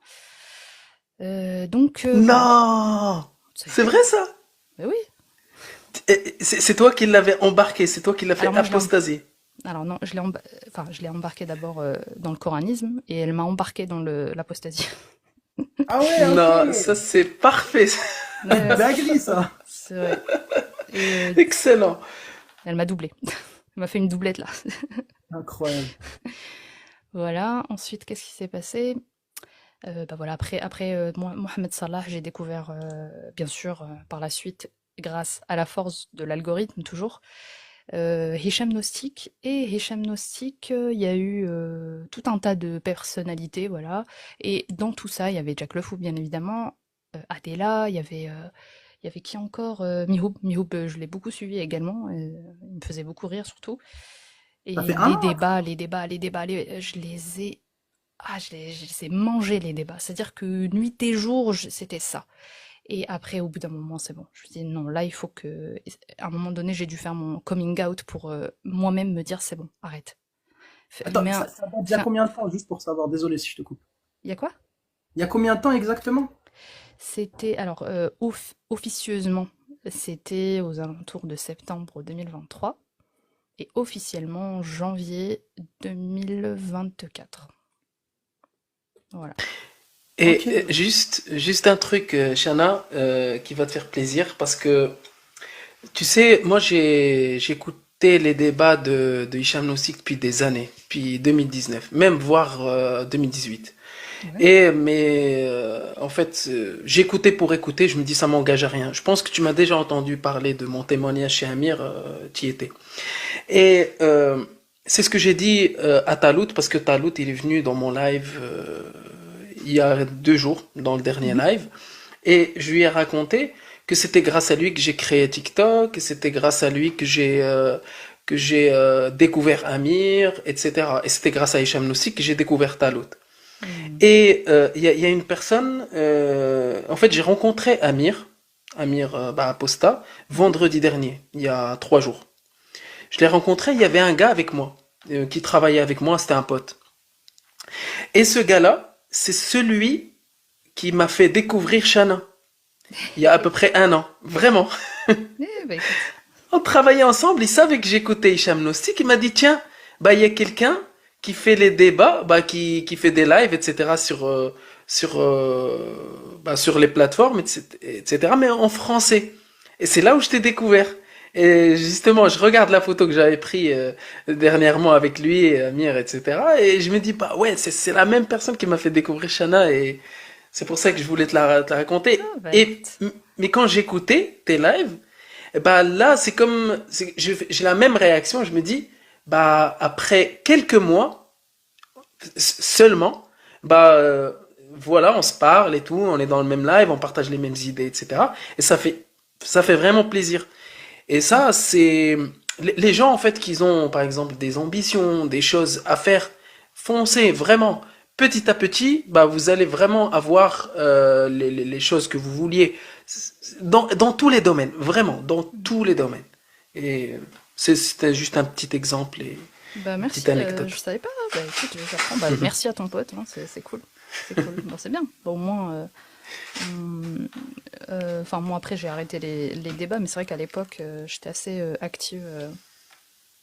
Donc, Non! ça a C'est été. vrai ça? Mais oui. C'est toi qui l'avais embarqué, c'est toi qui l'as Alors fait moi, apostasier. alors non, enfin, je l'ai embarqué d'abord dans le coranisme et elle m'a embarqué dans l'apostasie. Ah ouais, ok. Non, ça c'est parfait. Ouais, Dinguerie, ça. c'est vrai. Et Excellent. elle m'a doublé. Elle m'a fait une doublette là. Incroyable. Voilà. Ensuite, qu'est-ce qui s'est passé? Bah voilà, après Mohamed Salah, j'ai découvert, bien sûr, par la suite, grâce à la force de l'algorithme toujours, Hicham Nostic. Et Hicham Nostic, il y a eu tout un tas de personnalités, voilà. Et dans tout ça, il y avait Jack Le Fou, bien évidemment, Adela, il y avait qui encore? Mihoub. Mihoub, je l'ai beaucoup suivi également, il me faisait beaucoup rire surtout. Ça Et fait un les an, après. débats, les débats, les débats, je les ai je les ai mangés les débats. C'est-à-dire que nuit et jour, c'était ça. Et après, au bout d'un moment, c'est bon. Je me dis non, là, il faut que. À un moment donné, j'ai dû faire mon coming out pour moi-même me dire c'est bon, arrête. Attends, Mais ça date d'il y a combien de temps, juste pour savoir? Désolé si je te coupe. il y a quoi? Il y a combien de temps exactement? C'était alors officieusement, c'était aux alentours de septembre 2023 et officiellement janvier 2024. Voilà. Ok. Et juste un truc, Shana, qui va te faire plaisir, parce que tu sais, moi j'ai écouté les débats de Hicham Nosik depuis des années, depuis 2019, même voire 2018. Ouais. En fait, j'écoutais pour écouter, je me dis ça m'engage à rien. Je pense que tu m'as déjà entendu parler de mon témoignage chez Amir, tu y étais. Et c'est ce que j'ai dit à Talout, parce que Talout, il est venu dans mon live il y a 2 jours, dans le dernier Mhm. live, et je lui ai raconté que c'était grâce à lui que j'ai créé TikTok, que c'était grâce à lui que j'ai découvert Amir, etc. Et c'était grâce à Hicham Noussi que j'ai découvert Talout. Hmm. Et il y a une personne, en fait, j'ai rencontré Amir, Amir Aposta, Mhm. vendredi dernier, il y a 3 jours. Je l'ai rencontré, il y avait un gars avec moi, qui travaillait avec moi, c'était un pote. Et ce gars-là, c'est celui qui m'a fait découvrir Shana, il y a à peu près un an. Vraiment. Bah écoute. On travaillait ensemble, il savait que j'écoutais Hicham Nostik, il m'a dit, tiens, bah il y a quelqu'un qui fait les débats, qui fait des lives, etc. sur les plateformes, etc. mais en français. Et c'est là où je t'ai découvert. Et justement, je regarde la photo que j'avais prise dernièrement avec lui, et Amir, etc. Et je me dis, bah ouais, c'est la même personne qui m'a fait découvrir Shana, et c'est pour ça que je voulais te la raconter. Ah bah Et, écoute. mais quand j'écoutais tes lives, bah là, j'ai la même réaction. Je me dis, bah après quelques mois seulement, bah voilà, on se parle et tout, on est dans le même live, on partage les mêmes idées, etc. Et ça fait vraiment plaisir. Et ça, c'est les gens en fait qui ont par exemple des ambitions, des choses à faire, foncez vraiment. Petit à petit, bah vous allez vraiment avoir les choses que vous vouliez dans tous les domaines, vraiment dans tous les domaines. Et c'était juste un petit exemple et Bah une petite merci, je anecdote. savais pas. Bah écoute, j'apprends. Bah merci à ton pote, hein, c'est cool. C'est cool. Bon, c'est bien. Bon, au moins, enfin moi après j'ai arrêté les débats, mais c'est vrai qu'à l'époque j'étais assez active.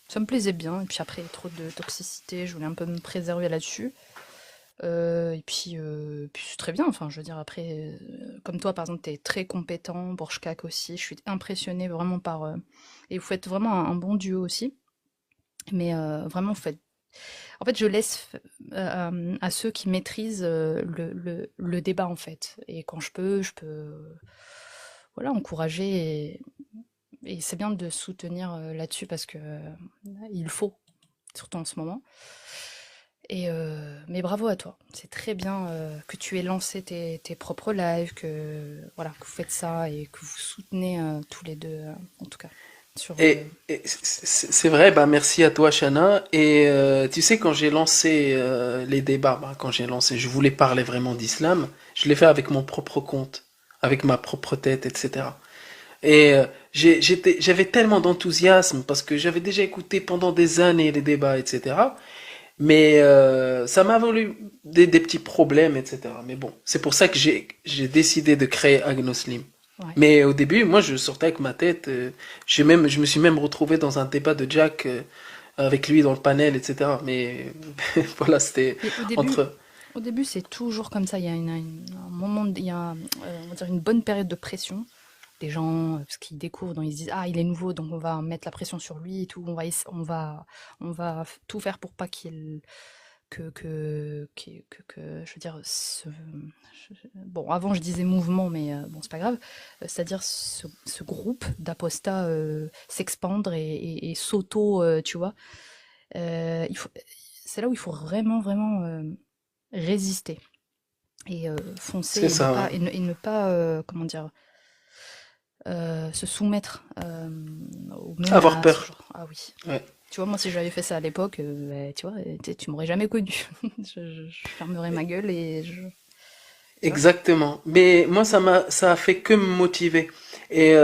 Ça me plaisait bien. Et puis après trop de toxicité, je voulais un peu me préserver là-dessus. Et puis c'est très bien. Enfin, je veux dire après, comme toi par exemple, t'es très compétent. Borchkak aussi. Je suis impressionnée vraiment par. Et vous faites vraiment un bon duo aussi. Mais vraiment, vous faites en fait, je laisse à ceux qui maîtrisent le débat, en fait. Et quand je peux voilà, encourager. Et c'est bien de soutenir là-dessus parce que il faut, surtout en ce moment. Mais bravo à toi. C'est très bien que tu aies lancé tes propres lives, voilà, que vous faites ça et que vous soutenez tous les deux, en tout cas. Sur, Et c'est vrai, bah merci à toi, Shana. Et tu sais, quand j'ai lancé les débats, bah, quand j'ai lancé, je voulais parler vraiment d'islam, je l'ai fait avec mon propre compte, avec ma propre tête, etc. Et j'avais tellement d'enthousiasme parce que j'avais déjà écouté pendant des années les débats, etc. Mais ça m'a valu des petits problèmes, etc. Mais bon, c'est pour ça que j'ai décidé de créer Agnoslim. Ouais. Mais au début, moi, je sortais avec ma tête. Je me suis même retrouvé dans un débat de Jack avec lui dans le panel, etc. Mais voilà, c'était Et entre. au début, c'est toujours comme ça. Il y a un moment, il y a, on va dire une bonne période de pression. Les gens, parce qu'ils découvrent, donc ils se disent, ah, il est nouveau, donc on va mettre la pression sur lui et tout. Tout faire pour pas qu'il je veux dire, bon, avant je disais mouvement, mais bon, c'est pas grave. C'est-à-dire ce groupe d'apostats s'expandre et s'auto, tu vois. C'est là où il faut vraiment, vraiment résister et foncer C'est ça, ouais. et ne pas, comment dire, se soumettre aux Avoir menaces. peur. Ah oui. Ouais. Tu vois, moi, si j'avais fait ça à l'époque, tu vois, tu m'aurais jamais connu. Je fermerais ma gueule et tu vois? Exactement. Mais moi, ça a fait que me motiver. Et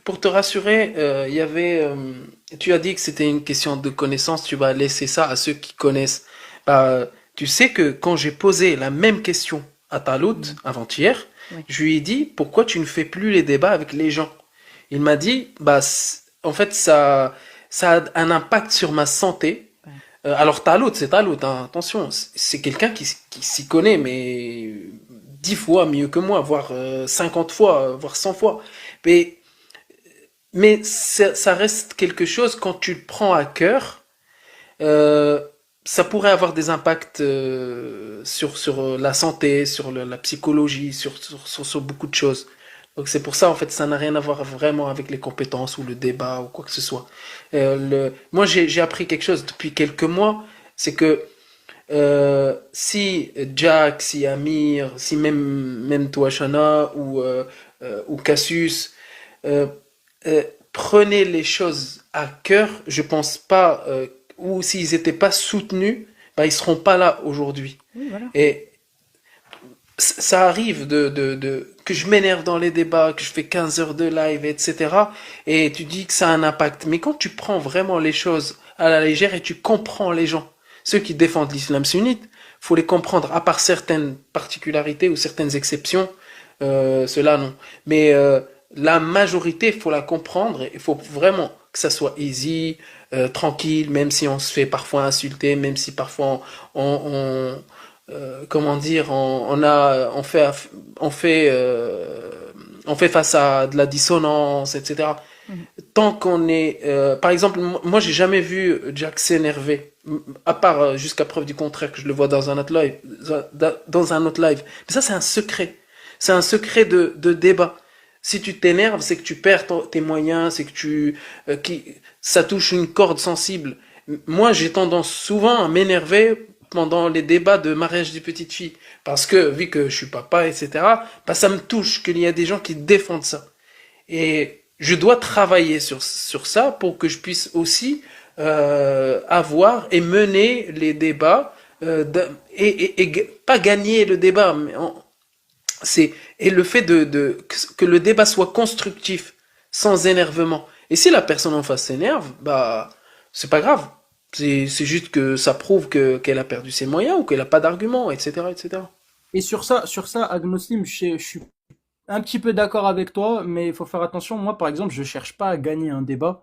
pour te rassurer, tu as dit que c'était une question de connaissance. Tu vas laisser ça à ceux qui connaissent. Bah, tu sais que quand j'ai posé la même question à Talout Mm. avant-hier, Ouais. je lui ai dit pourquoi tu ne fais plus les débats avec les gens. Il m'a dit, bah, en fait, ça a un impact sur ma santé. Ouais. Alors Talout, c'est Talout, hein, attention, c'est quelqu'un qui s'y connaît, mais 10 fois mieux que moi, voire 50 fois, voire 100 fois. Mais, mais ça reste quelque chose, quand tu le prends à cœur, euh, ça pourrait avoir des impacts sur la santé, sur la psychologie, sur beaucoup de choses. Donc c'est pour ça, en fait, ça n'a rien à voir vraiment avec les compétences ou le débat ou quoi que ce soit. Moi, j'ai appris quelque chose depuis quelques mois, c'est que si Jack, si Amir, si même toi, Shana, ou Cassius, euh, prenaient les choses à cœur, je pense pas, ou s'ils n'étaient pas soutenus, bah, ils seront pas là aujourd'hui. Oui, voilà. Et ça arrive que je m'énerve dans les débats, que je fais 15 heures de live, etc. Et tu dis que ça a un impact. Mais quand tu prends vraiment les choses à la légère et tu comprends les gens, ceux qui défendent l'islam sunnite, faut les comprendre, à part certaines particularités ou certaines exceptions, cela non. Mais la majorité, il faut la comprendre, il faut vraiment que ça soit easy, tranquille, même si on se fait parfois insulter, même si parfois comment dire, on fait face à de la dissonance, etc. Mhm. Tant qu'on est, par exemple, moi j'ai jamais vu Jack s'énerver, à part jusqu'à preuve du contraire que je le vois dans un autre live, dans un autre live. Mais ça c'est un secret, c'est un secret de débat. Si tu t'énerves, c'est que tu perds tes moyens, c'est que ça touche une corde sensible. Moi, j'ai tendance souvent à m'énerver pendant les débats de mariage des petites filles. Parce que, vu que je suis papa, etc., bah, ça me touche qu'il y a des gens qui défendent ça. Et je dois travailler sur ça pour que je puisse aussi avoir et mener les débats et pas gagner le débat, mais et le fait que le débat soit constructif, sans énervement. Et si la personne en face s'énerve, bah c'est pas grave. C'est juste que ça prouve qu'elle a perdu ses moyens ou qu'elle a pas d'argument, etc., etc. Et sur ça, Agnoslim, je suis un petit peu d'accord avec toi, mais il faut faire attention. Moi, par exemple, je cherche pas à gagner un débat.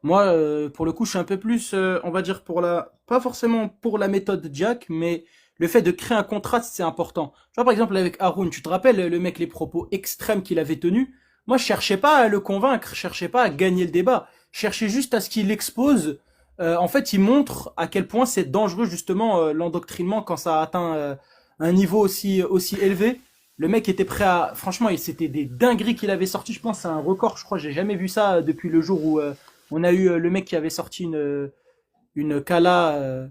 Moi, pour le coup, je suis un peu plus, on va dire, pas forcément pour la méthode Jack, mais le fait de créer un contraste, c'est important. Tu vois, par exemple, avec Haroun, tu te rappelles, le mec, les propos extrêmes qu'il avait tenus. Moi, je cherchais pas à le convaincre, je cherchais pas à gagner le débat. Je cherchais juste à ce qu'il expose. En fait, il montre à quel point c'est dangereux, justement, l'endoctrinement quand ça atteint un niveau aussi élevé. Le mec était prêt à, franchement, c'était des dingueries qu'il avait sorti. Je pense, c'est un record. Je crois, j'ai jamais vu ça depuis le jour où on a eu le mec qui avait sorti une Kala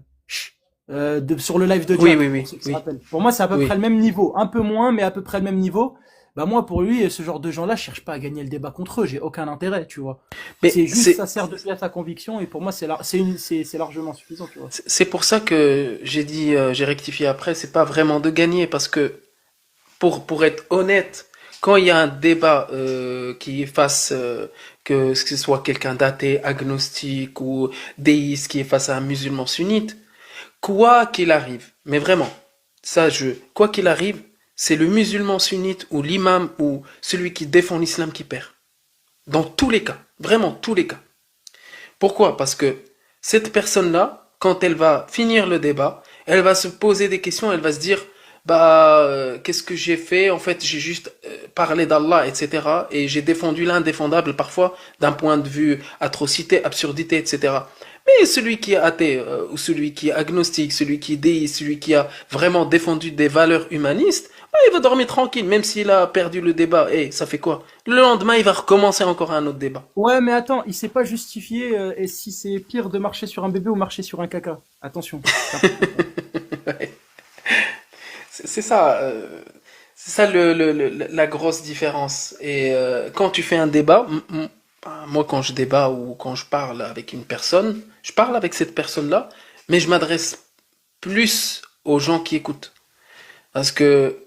sur le live de Oui, Jack, oui, pour oui, ceux qui se oui, rappellent. Pour moi, c'est à peu près oui. le même niveau. Un peu moins, mais à peu près le même niveau. Bah moi, pour lui, ce genre de gens-là, je cherche pas à gagner le débat contre eux. J'ai aucun intérêt, tu vois. Mais C'est juste, ça sert de pièce à conviction, et pour moi, c'est largement suffisant, tu vois. c'est pour ça que j'ai rectifié après, c'est pas vraiment de gagner, parce que pour être honnête, quand il y a un débat qui fasse que ce soit quelqu'un d'athée, agnostique ou déiste qui est face à un musulman sunnite, quoi qu'il arrive, mais vraiment, quoi qu'il arrive, c'est le musulman sunnite ou l'imam ou celui qui défend l'islam qui perd. Dans tous les cas, vraiment tous les cas. Pourquoi? Parce que cette personne-là, quand elle va finir le débat, elle va se poser des questions, elle va se dire, qu'est-ce que j'ai fait? En fait, j'ai juste parlé d'Allah, etc. Et j'ai défendu l'indéfendable parfois d'un point de vue atrocité, absurdité, etc. Mais celui qui est athée, ou celui qui est agnostique, celui qui est déiste, celui qui a vraiment défendu des valeurs humanistes, il va dormir tranquille, même s'il a perdu le débat. Et ça fait quoi? Le lendemain, il va recommencer encore un autre débat. Ouais, mais attends, il s'est pas justifié et si c'est pire de marcher sur un bébé ou marcher sur un caca. Attention. C'est ça, la grosse différence. Et quand tu fais un débat, moi quand je débat ou quand je parle avec une personne, je parle avec cette personne-là, mais je m'adresse plus aux gens qui écoutent. Parce que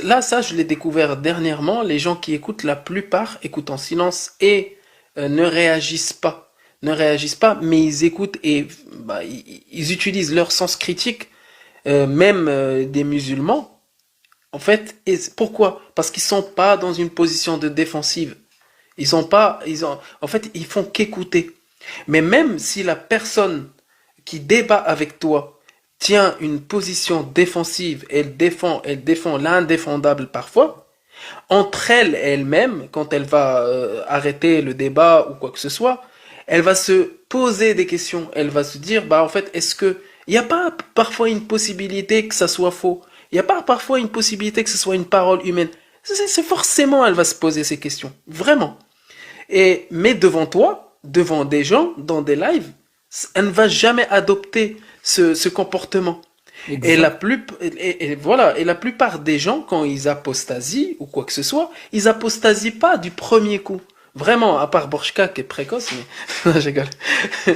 là, ça, je l'ai découvert dernièrement, les gens qui écoutent, la plupart écoutent en silence et ne réagissent pas. Ne réagissent pas, mais ils écoutent et ils utilisent leur sens critique, même des musulmans. En fait, pourquoi? Parce qu'ils sont pas dans une position de défensive. En fait, ils font qu'écouter. Mais même si la personne qui débat avec toi tient une position défensive, elle défend l'indéfendable parfois, entre elles-mêmes, quand elle va arrêter le débat ou quoi que ce soit, elle va se poser des questions. Elle va se dire, en fait, est-ce que il n'y a pas parfois une possibilité que ça soit faux? Il n'y a pas parfois une possibilité que ce soit une parole humaine? C'est forcément, elle va se poser ces questions. Vraiment. Mais devant toi, devant des gens, dans des lives, elle ne va jamais adopter ce comportement. Exact. Et la plupart des gens, quand ils apostasient ou quoi que ce soit, ils apostasient pas du premier coup. Vraiment, à part Borchka qui est précoce, mais je rigole. Ouais,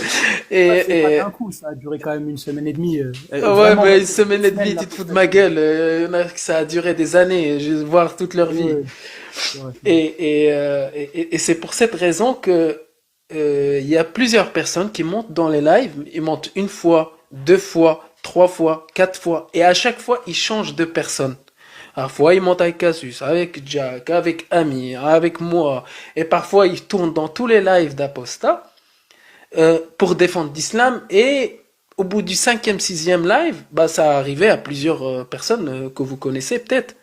c'est pas Et, d'un coup, ça a duré quand même une semaine et demie. ouais, Vraiment, mais une semaine et demie, la tu te fous de ma gueule. Il y en a que ça a duré des années, voire toute leur Ouais, vie. ouais, c'est vrai, c'est vrai. Et c'est pour cette raison que il y a plusieurs personnes qui montent dans les lives. Ils montent une fois, deux fois, trois fois, quatre fois, et à chaque fois ils changent de personne. Parfois ils montent avec Casus, avec Jack, avec Ami, avec moi, et parfois ils tournent dans tous les lives d'Aposta pour défendre l'islam. Et au bout du cinquième, sixième live, ça arrivait à plusieurs personnes que vous connaissez peut-être,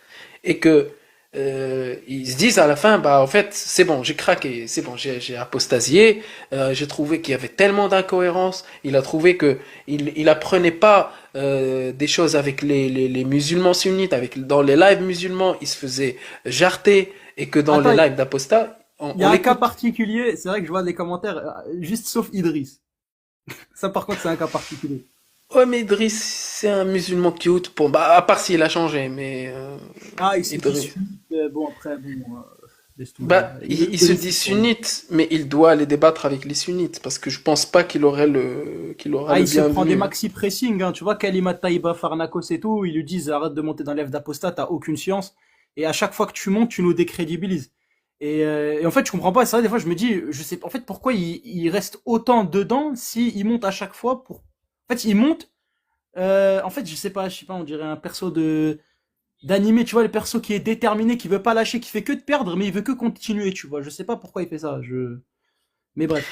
et que ils se disent à la fin, en fait, c'est bon, j'ai craqué, c'est bon, j'ai apostasié, j'ai trouvé qu'il y avait tellement d'incohérences, il a trouvé que il apprenait pas des choses avec les musulmans sunnites, dans les lives musulmans, il se faisait jarter, et que dans les Attends, lives d'apostat, il y a on un cas l'écoute. particulier, c'est vrai que je vois des commentaires, juste sauf Idriss. Ça, par contre, c'est un cas particulier. Ouais, mais Idriss, c'est un musulman cute, à part s'il a changé, mais Ah, il se dit Idriss. sunnite, bon, après, bon, laisse tomber. Il se Idriss, dit c'est quoi? sunnite, mais il doit aller débattre avec les sunnites, parce que je pense pas qu'il aura Ah, le il se prend des bienvenu. maxi pressing, hein. Tu vois, Kalima Taïba, Farnakos et tout, ils lui disent arrête de monter dans l'œuf d'apostat, t'as aucune science. Et à chaque fois que tu montes, tu nous décrédibilises. Et en fait, je comprends pas. C'est vrai, des fois, je me dis, je sais pas, en fait, pourquoi il reste autant dedans si il monte à chaque fois pour. En fait, il monte. En fait, je sais pas, on dirait un perso d'animé, tu vois, le perso qui est déterminé, qui veut pas lâcher, qui fait que de perdre, mais il veut que continuer, tu vois. Je sais pas pourquoi il fait ça. Mais bref.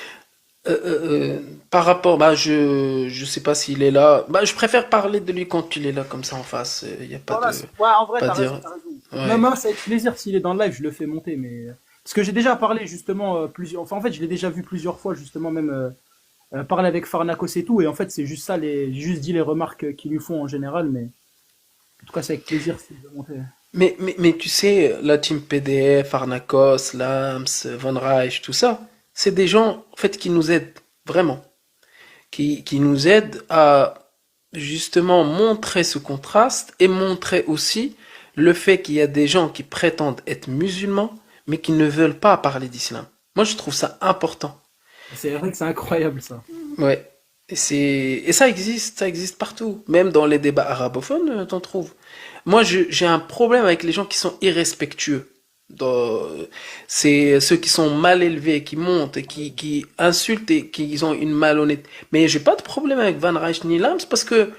Par rapport, je sais pas s'il est là. Je préfère parler de lui quand il est là, comme ça en face. Il y a Voilà, ouais, en vrai, pas t'as de, raison, t'as raison. Même ouais. moi, ça avec plaisir s'il est dans le live, je le fais monter, mais parce que j'ai déjà parlé justement plusieurs. Enfin, en fait, je l'ai déjà vu plusieurs fois justement même parler avec Farnakos et tout, et en fait, c'est juste ça, j'ai juste dit les remarques qu'ils lui font en général, mais en tout cas, c'est avec plaisir s'il veut monter. Mais tu sais, la team PDF, Arnakos, Lams, Von Reich, tout ça, c'est des gens, en fait, qui nous aident, vraiment. Qui nous aident à justement montrer ce contraste et montrer aussi le fait qu'il y a des gens qui prétendent être musulmans, mais qui ne veulent pas parler d'islam. Moi, je trouve ça important. C'est vrai que c'est incroyable ça. Ouais. Et ça existe partout. Même dans les débats arabophones, t'en trouves. Moi, j'ai un problème avec les gens qui sont irrespectueux. C'est ceux qui sont mal élevés, qui montent et qui insultent et qui ont une malhonnêteté. Mais j'ai pas de problème avec Van Reich ni Lams parce que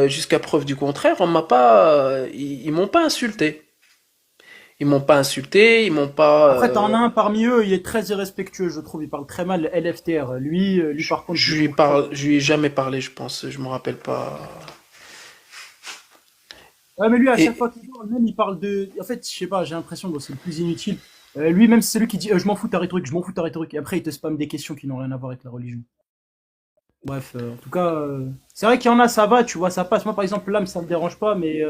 jusqu'à preuve du contraire, on m'a pas, ils m'ont pas insulté. Ils m'ont pas insulté, ils m'ont pas. Après, t'en as un parmi eux, il est très irrespectueux, je trouve. Il parle très mal LFTR. Lui par contre, je le trouve très. Je lui ai jamais parlé, je pense. Je me rappelle pas. Ouais, mais lui, à chaque Et fois qu'il parle, même, il parle de. En fait, je sais pas, j'ai l'impression que c'est le plus inutile. Lui, même, c'est celui qui dit je m'en fous de ta rhétorique, je m'en fous de ta rhétorique. Et après, il te spamme des questions qui n'ont rien à voir avec la religion. Bref, en tout cas, c'est vrai qu'il y en a, ça va, tu vois, ça passe. Moi, par exemple, l'âme, ça me dérange pas, mais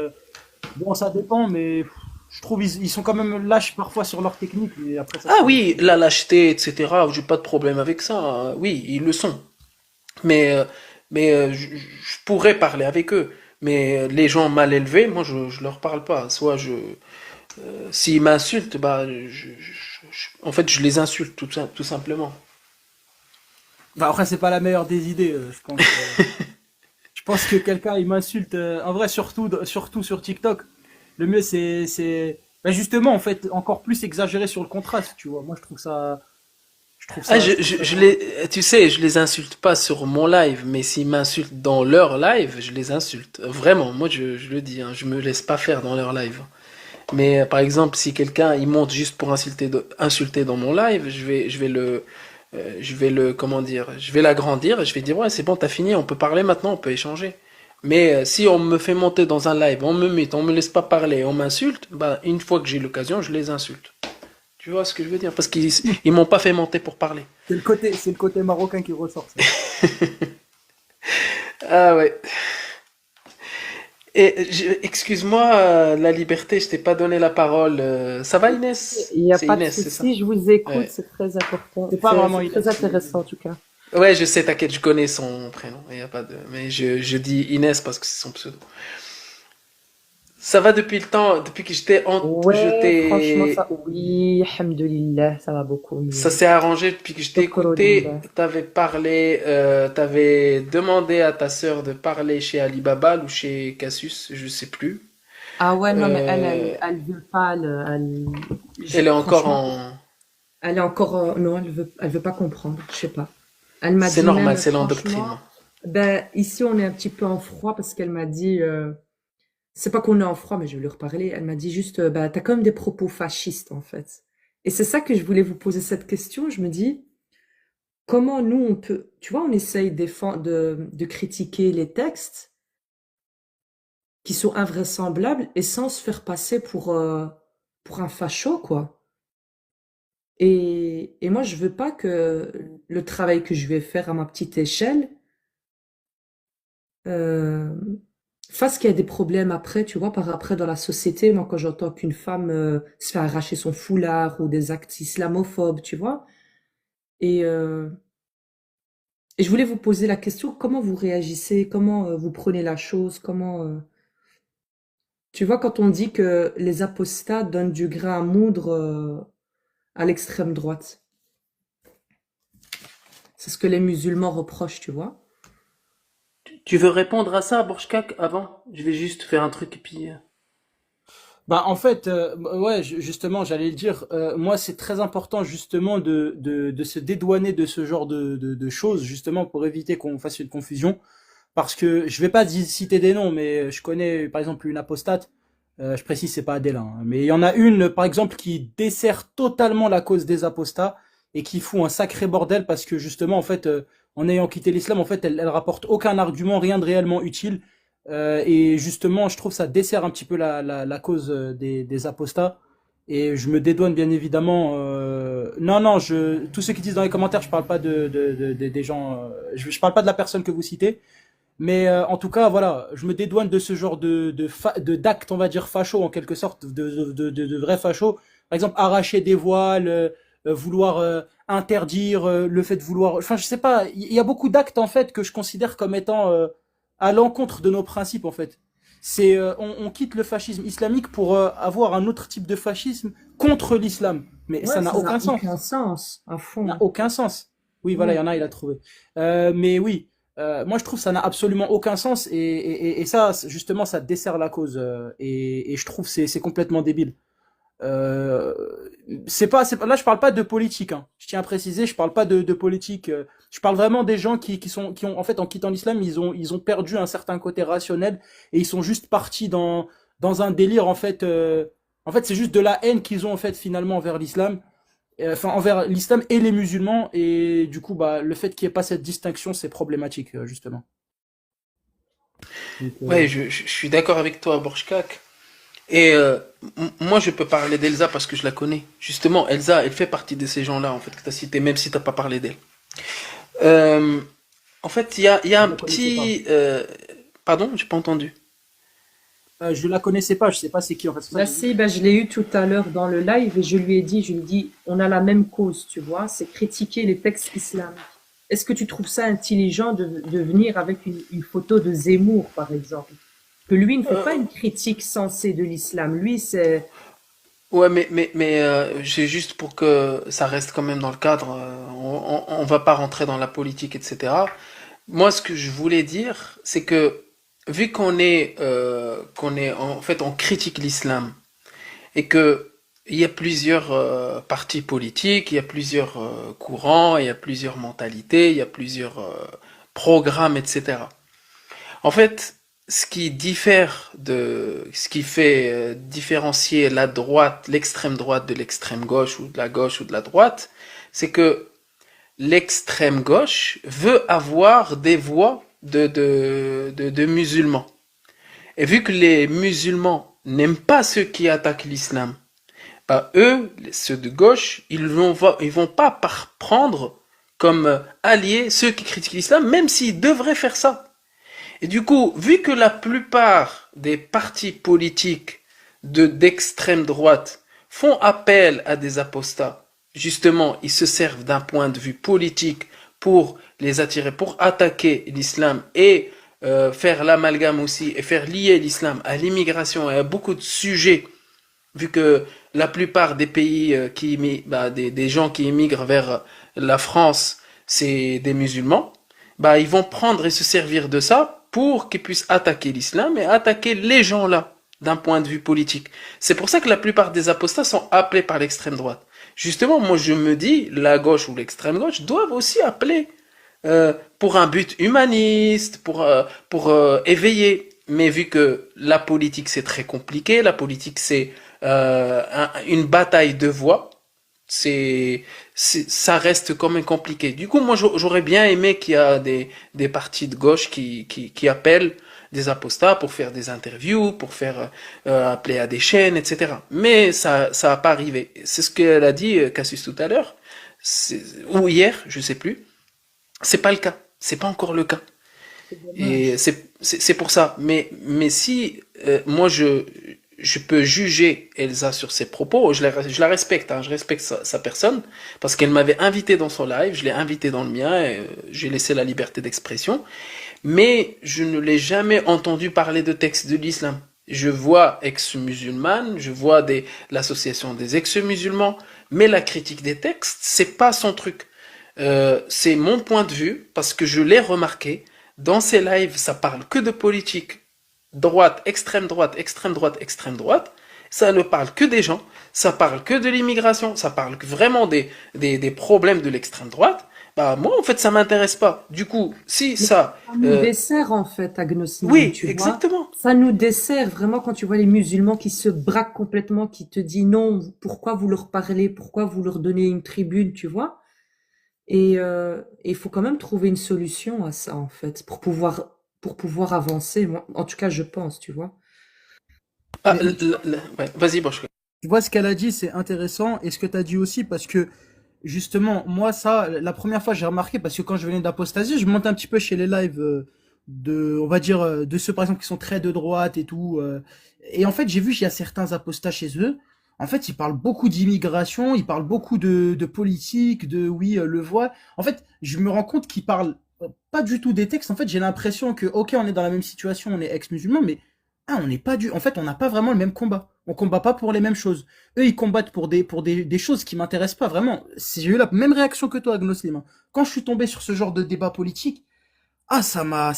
bon, ça dépend, mais je trouve ils sont quand même lâches parfois sur leur technique, mais après, ça ah c'est. oui, la lâcheté, etc. J'ai pas de problème avec ça, hein. Oui, ils le sont. Mais je pourrais parler avec eux. Mais les gens mal élevés, moi, je leur parle pas. S'ils m'insultent, bah, en fait, je les insulte tout simplement. Bah, après, c'est pas la meilleure des idées, je pense. Je pense que quelqu'un, il m'insulte, en vrai, surtout sur TikTok. Le mieux, bah, justement, en fait, encore plus exagéré sur le contraste, tu vois. Moi, Ah, je trouve ça tu sais, je les insulte pas sur mon live, mais s'ils m'insultent dans leur live, je les insulte. Vraiment, moi, je le dis, hein, je me laisse pas faire dans leur live. Mais par exemple, si quelqu'un il monte juste pour insulter dans mon live, je vais le, comment dire, je vais l'agrandir et je vais dire ouais, c'est bon, t'as fini, on peut parler maintenant, on peut échanger. Mais si on me fait monter dans un live, on me mute, on me laisse pas parler, on m'insulte, bah une fois que j'ai l'occasion, je les insulte. Tu vois ce que je veux dire? Parce ils m'ont pas fait monter pour parler. c'est le côté marocain qui ressort, ça. Ah ouais. Et excuse-moi, la liberté, je t'ai pas donné la parole. Ça va Inès? Il n'y a C'est pas de Inès, c'est ça? souci, je vous écoute, Ouais. c'est très important. C'est pas vraiment C'est il a. très intéressant en tout cas. Ouais, je sais, t'inquiète, je connais son prénom. Il y a pas de. Mais je dis Inès parce que c'est son pseudo. Ça va depuis le temps, depuis que je Ouais, franchement, t'ai, oui, alhamdoulilah, ça va beaucoup ça mieux. s'est arrangé depuis que je t'ai Shukru écouté. lillah. T'avais demandé à ta sœur de parler chez Alibaba ou chez Cassius, je sais plus. Ah ouais, non, mais Euh, elle veut pas, Elle est encore franchement, en, elle est encore, non, elle veut pas comprendre, je sais pas. Elle m'a c'est dit normal, même, c'est franchement, l'endoctrinement. ben, ici, on est un petit peu en froid parce qu'elle m'a dit, c'est pas qu'on est en froid, mais je vais lui reparler. Elle m'a dit juste, bah, t'as quand même des propos fascistes, en fait. Et c'est ça que je voulais vous poser cette question. Je me dis, comment nous, on peut, tu vois, on essaye de critiquer les textes qui sont invraisemblables et sans se faire passer pour un facho, quoi. Et moi, je veux pas que le travail que je vais faire à ma petite échelle, euh, fasse qu'il y ait des problèmes après, tu vois, par après dans la société. Moi, quand j'entends qu'une femme se fait arracher son foulard ou des actes islamophobes, tu vois. Et, euh, et je voulais vous poser la question, comment vous réagissez, comment vous prenez la chose, comment... tu vois, quand on dit que les apostats donnent du grain à moudre à l'extrême droite, c'est ce que les musulmans reprochent, tu vois. Tu veux répondre à ça, Borchkak, avant? Je vais juste faire un truc et puis. Bah, en fait, ouais, justement, j'allais le dire, moi, c'est très important, justement, de se dédouaner de ce genre de choses, justement, pour éviter qu'on fasse une confusion. Parce que je vais pas citer des noms, mais je connais, par exemple, une apostate, je précise, c'est pas Adèle, hein, mais il y en a une, par exemple, qui dessert totalement la cause des apostats et qui fout un sacré bordel parce que, justement, en fait, en ayant quitté l'islam, en fait, elle rapporte aucun argument, rien de réellement utile. Et justement, je trouve ça dessert un petit peu la cause des apostats. Et je me dédouane bien évidemment. Non, non, tous ceux qui disent dans les commentaires, je parle pas des gens. Je parle pas de la personne que vous citez. Mais en tout cas, voilà, je me dédouane de ce genre d'actes, on va dire, fachos en quelque sorte, de vrais fachos. Par exemple, arracher des voiles, vouloir interdire le fait de vouloir. Enfin, je sais pas. Il y a beaucoup d'actes en fait que je considère comme étant à l'encontre de nos principes en fait. On quitte le fascisme islamique pour avoir un autre type de fascisme contre l'islam. Mais ça Ouais, n'a ça n'a aucun sens. aucun sens, à N'a fond. aucun sens. Oui, voilà, il y Ouais. en a, il a trouvé. Mais oui, moi je trouve ça n'a absolument aucun sens et ça, justement, ça dessert la cause et je trouve c'est complètement débile. Euh, là, je parle pas de politique, hein. Je tiens à préciser, je parle pas de politique. Je parle vraiment des gens qui ont, en fait, en quittant l'islam, ils ont perdu un certain côté rationnel et ils sont juste partis dans un délire, en fait, c'est juste de la haine qu'ils ont, en fait, finalement, envers l'islam, enfin, envers l'islam et les musulmans. Et du coup, bah, le fait qu'il n'y ait pas cette distinction, c'est problématique, justement. Donc, Ouais, je suis d'accord avec toi, Borchkak. Et moi, je peux parler d'Elsa parce que je la connais. Justement, Elsa, elle fait partie de ces gens-là, en fait, que tu as cité, même si t'as pas parlé d'elle. Euh, En fait, il y a je un la connaissais pas. petit... Pardon, j'ai pas entendu. Je la connaissais pas, je sais pas c'est qui, en fait. C'est pour ça Bah que j'ai dit. si, bah je l'ai eu tout à l'heure dans le live et je lui ai dit, on a la même cause, tu vois, c'est critiquer les textes islamiques. Est-ce que tu trouves ça intelligent de venir avec une photo de Zemmour, par exemple? Que lui ne fait pas une critique sensée de l'islam. Lui, c'est... Ouais, j'ai juste pour que ça reste quand même dans le cadre, on va pas rentrer dans la politique, etc. Moi, ce que je voulais dire, c'est que vu qu'on est, en fait, on critique l'islam et que il y a plusieurs partis politiques, il y a plusieurs courants, il y a plusieurs mentalités, il y a plusieurs programmes, etc. En fait, ce qui fait différencier la droite, l'extrême droite de l'extrême gauche ou de la gauche ou de la droite, c'est que l'extrême gauche veut avoir des voix de musulmans. Et vu que les musulmans n'aiment pas ceux qui attaquent l'islam, bah eux, ceux de gauche, ils vont pas prendre comme alliés ceux qui critiquent l'islam, même s'ils devraient faire ça. Et du coup, vu que la plupart des partis politiques d'extrême droite font appel à des apostats, justement, ils se servent d'un point de vue politique pour les attirer, pour attaquer l'islam et faire l'amalgame aussi et faire lier l'islam à l'immigration et à beaucoup de sujets, vu que la plupart des pays des gens qui immigrent vers la France, c'est des musulmans, bah ils vont prendre et se servir de ça pour qu'ils puissent attaquer l'islam et attaquer les gens là d'un point de vue politique. C'est pour ça que la plupart des apostats sont appelés par l'extrême droite. Justement, moi je me dis, la gauche ou l'extrême gauche doivent aussi appeler pour un but humaniste, pour éveiller. Mais vu que la politique c'est très compliqué, la politique c'est une bataille de voix, ça reste quand même compliqué. Du coup, moi, j'aurais bien aimé qu'il y a des partis de gauche qui appellent des apostats pour faire des interviews, pour faire appeler à des chaînes, etc. Mais ça a pas arrivé. C'est ce qu'elle a dit, Cassius, tout à l'heure, ou hier, je sais plus. C'est pas le cas. C'est pas encore le cas. C'est Et dommage. c'est pour ça. Mais si moi je peux juger Elsa sur ses propos, je la respecte, hein, je respecte sa personne, parce qu'elle m'avait invité dans son live, je l'ai invité dans le mien, et, j'ai laissé la liberté d'expression, mais je ne l'ai jamais entendu parler de texte de l'islam. Je vois ex-musulmane, je vois l'association des ex-musulmans, mais la critique des textes, c'est pas son truc. C'est mon point de vue, parce que je l'ai remarqué, dans ces lives, ça parle que de politique, droite, extrême droite, extrême droite, extrême droite. Ça ne parle que des gens, ça parle que de l'immigration, ça parle vraiment des problèmes de l'extrême droite. Bah moi, en fait, ça m'intéresse pas. Du coup, si Mais ça... ça nous dessert en fait, Agnosman, oui, tu vois. exactement. Ça nous dessert vraiment quand tu vois les musulmans qui se braquent complètement, qui te disent non, pourquoi vous leur parlez, pourquoi vous leur donnez une tribune, tu vois. Et il faut quand même trouver une solution à ça en fait, pour pouvoir avancer. Moi, en tout cas, je pense, tu vois. Ah, Mais ouais, vas-y, Bosch. tu vois ce qu'elle a dit, c'est intéressant, et ce que tu as dit aussi, parce que justement, moi, ça, la première fois, j'ai remarqué, parce que quand je venais d'Apostasie, je monte un petit peu chez les lives on va dire, de ceux, par exemple, qui sont très de droite et tout. Et en fait, j'ai vu qu'il y a certains apostats chez eux. En fait, ils parlent beaucoup d'immigration, ils parlent beaucoup de politique, de oui, le voile. En fait, je me rends compte qu'ils parlent pas du tout des textes. En fait, j'ai l'impression que, ok, on est dans la même situation, on est ex-musulmans, mais on n'est pas en fait, on n'a pas vraiment le même combat. On combat pas pour les mêmes choses. Eux, ils combattent des choses qui m'intéressent pas vraiment. J'ai eu la même réaction que toi, Agnoslim, hein. Quand je suis tombé sur ce genre de débat politique, ça m'a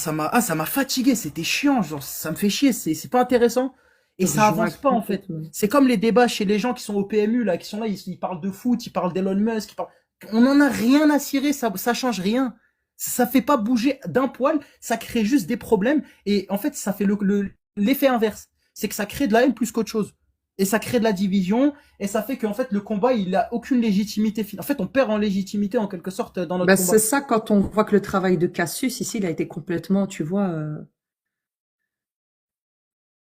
fatigué. C'était chiant. Genre, ça me fait chier. C'est pas intéressant. Et Je ça rejoins avance pas, en fait. complètement. C'est comme les débats chez les gens qui sont au PMU, là, qui sont là, ils parlent de foot, ils parlent d'Elon Musk, on en a rien à cirer, ça change rien. Ça fait pas bouger d'un poil, ça crée juste des problèmes. Et en fait, ça fait l'effet inverse. C'est que ça crée de la haine plus qu'autre chose. Et ça crée de la division, et ça fait qu'en fait, le combat, il a aucune légitimité. En fait, on perd en légitimité, en quelque sorte, dans notre Ben, c'est combat. ça quand on voit que le travail de Cassius, ici, il a été complètement, tu vois,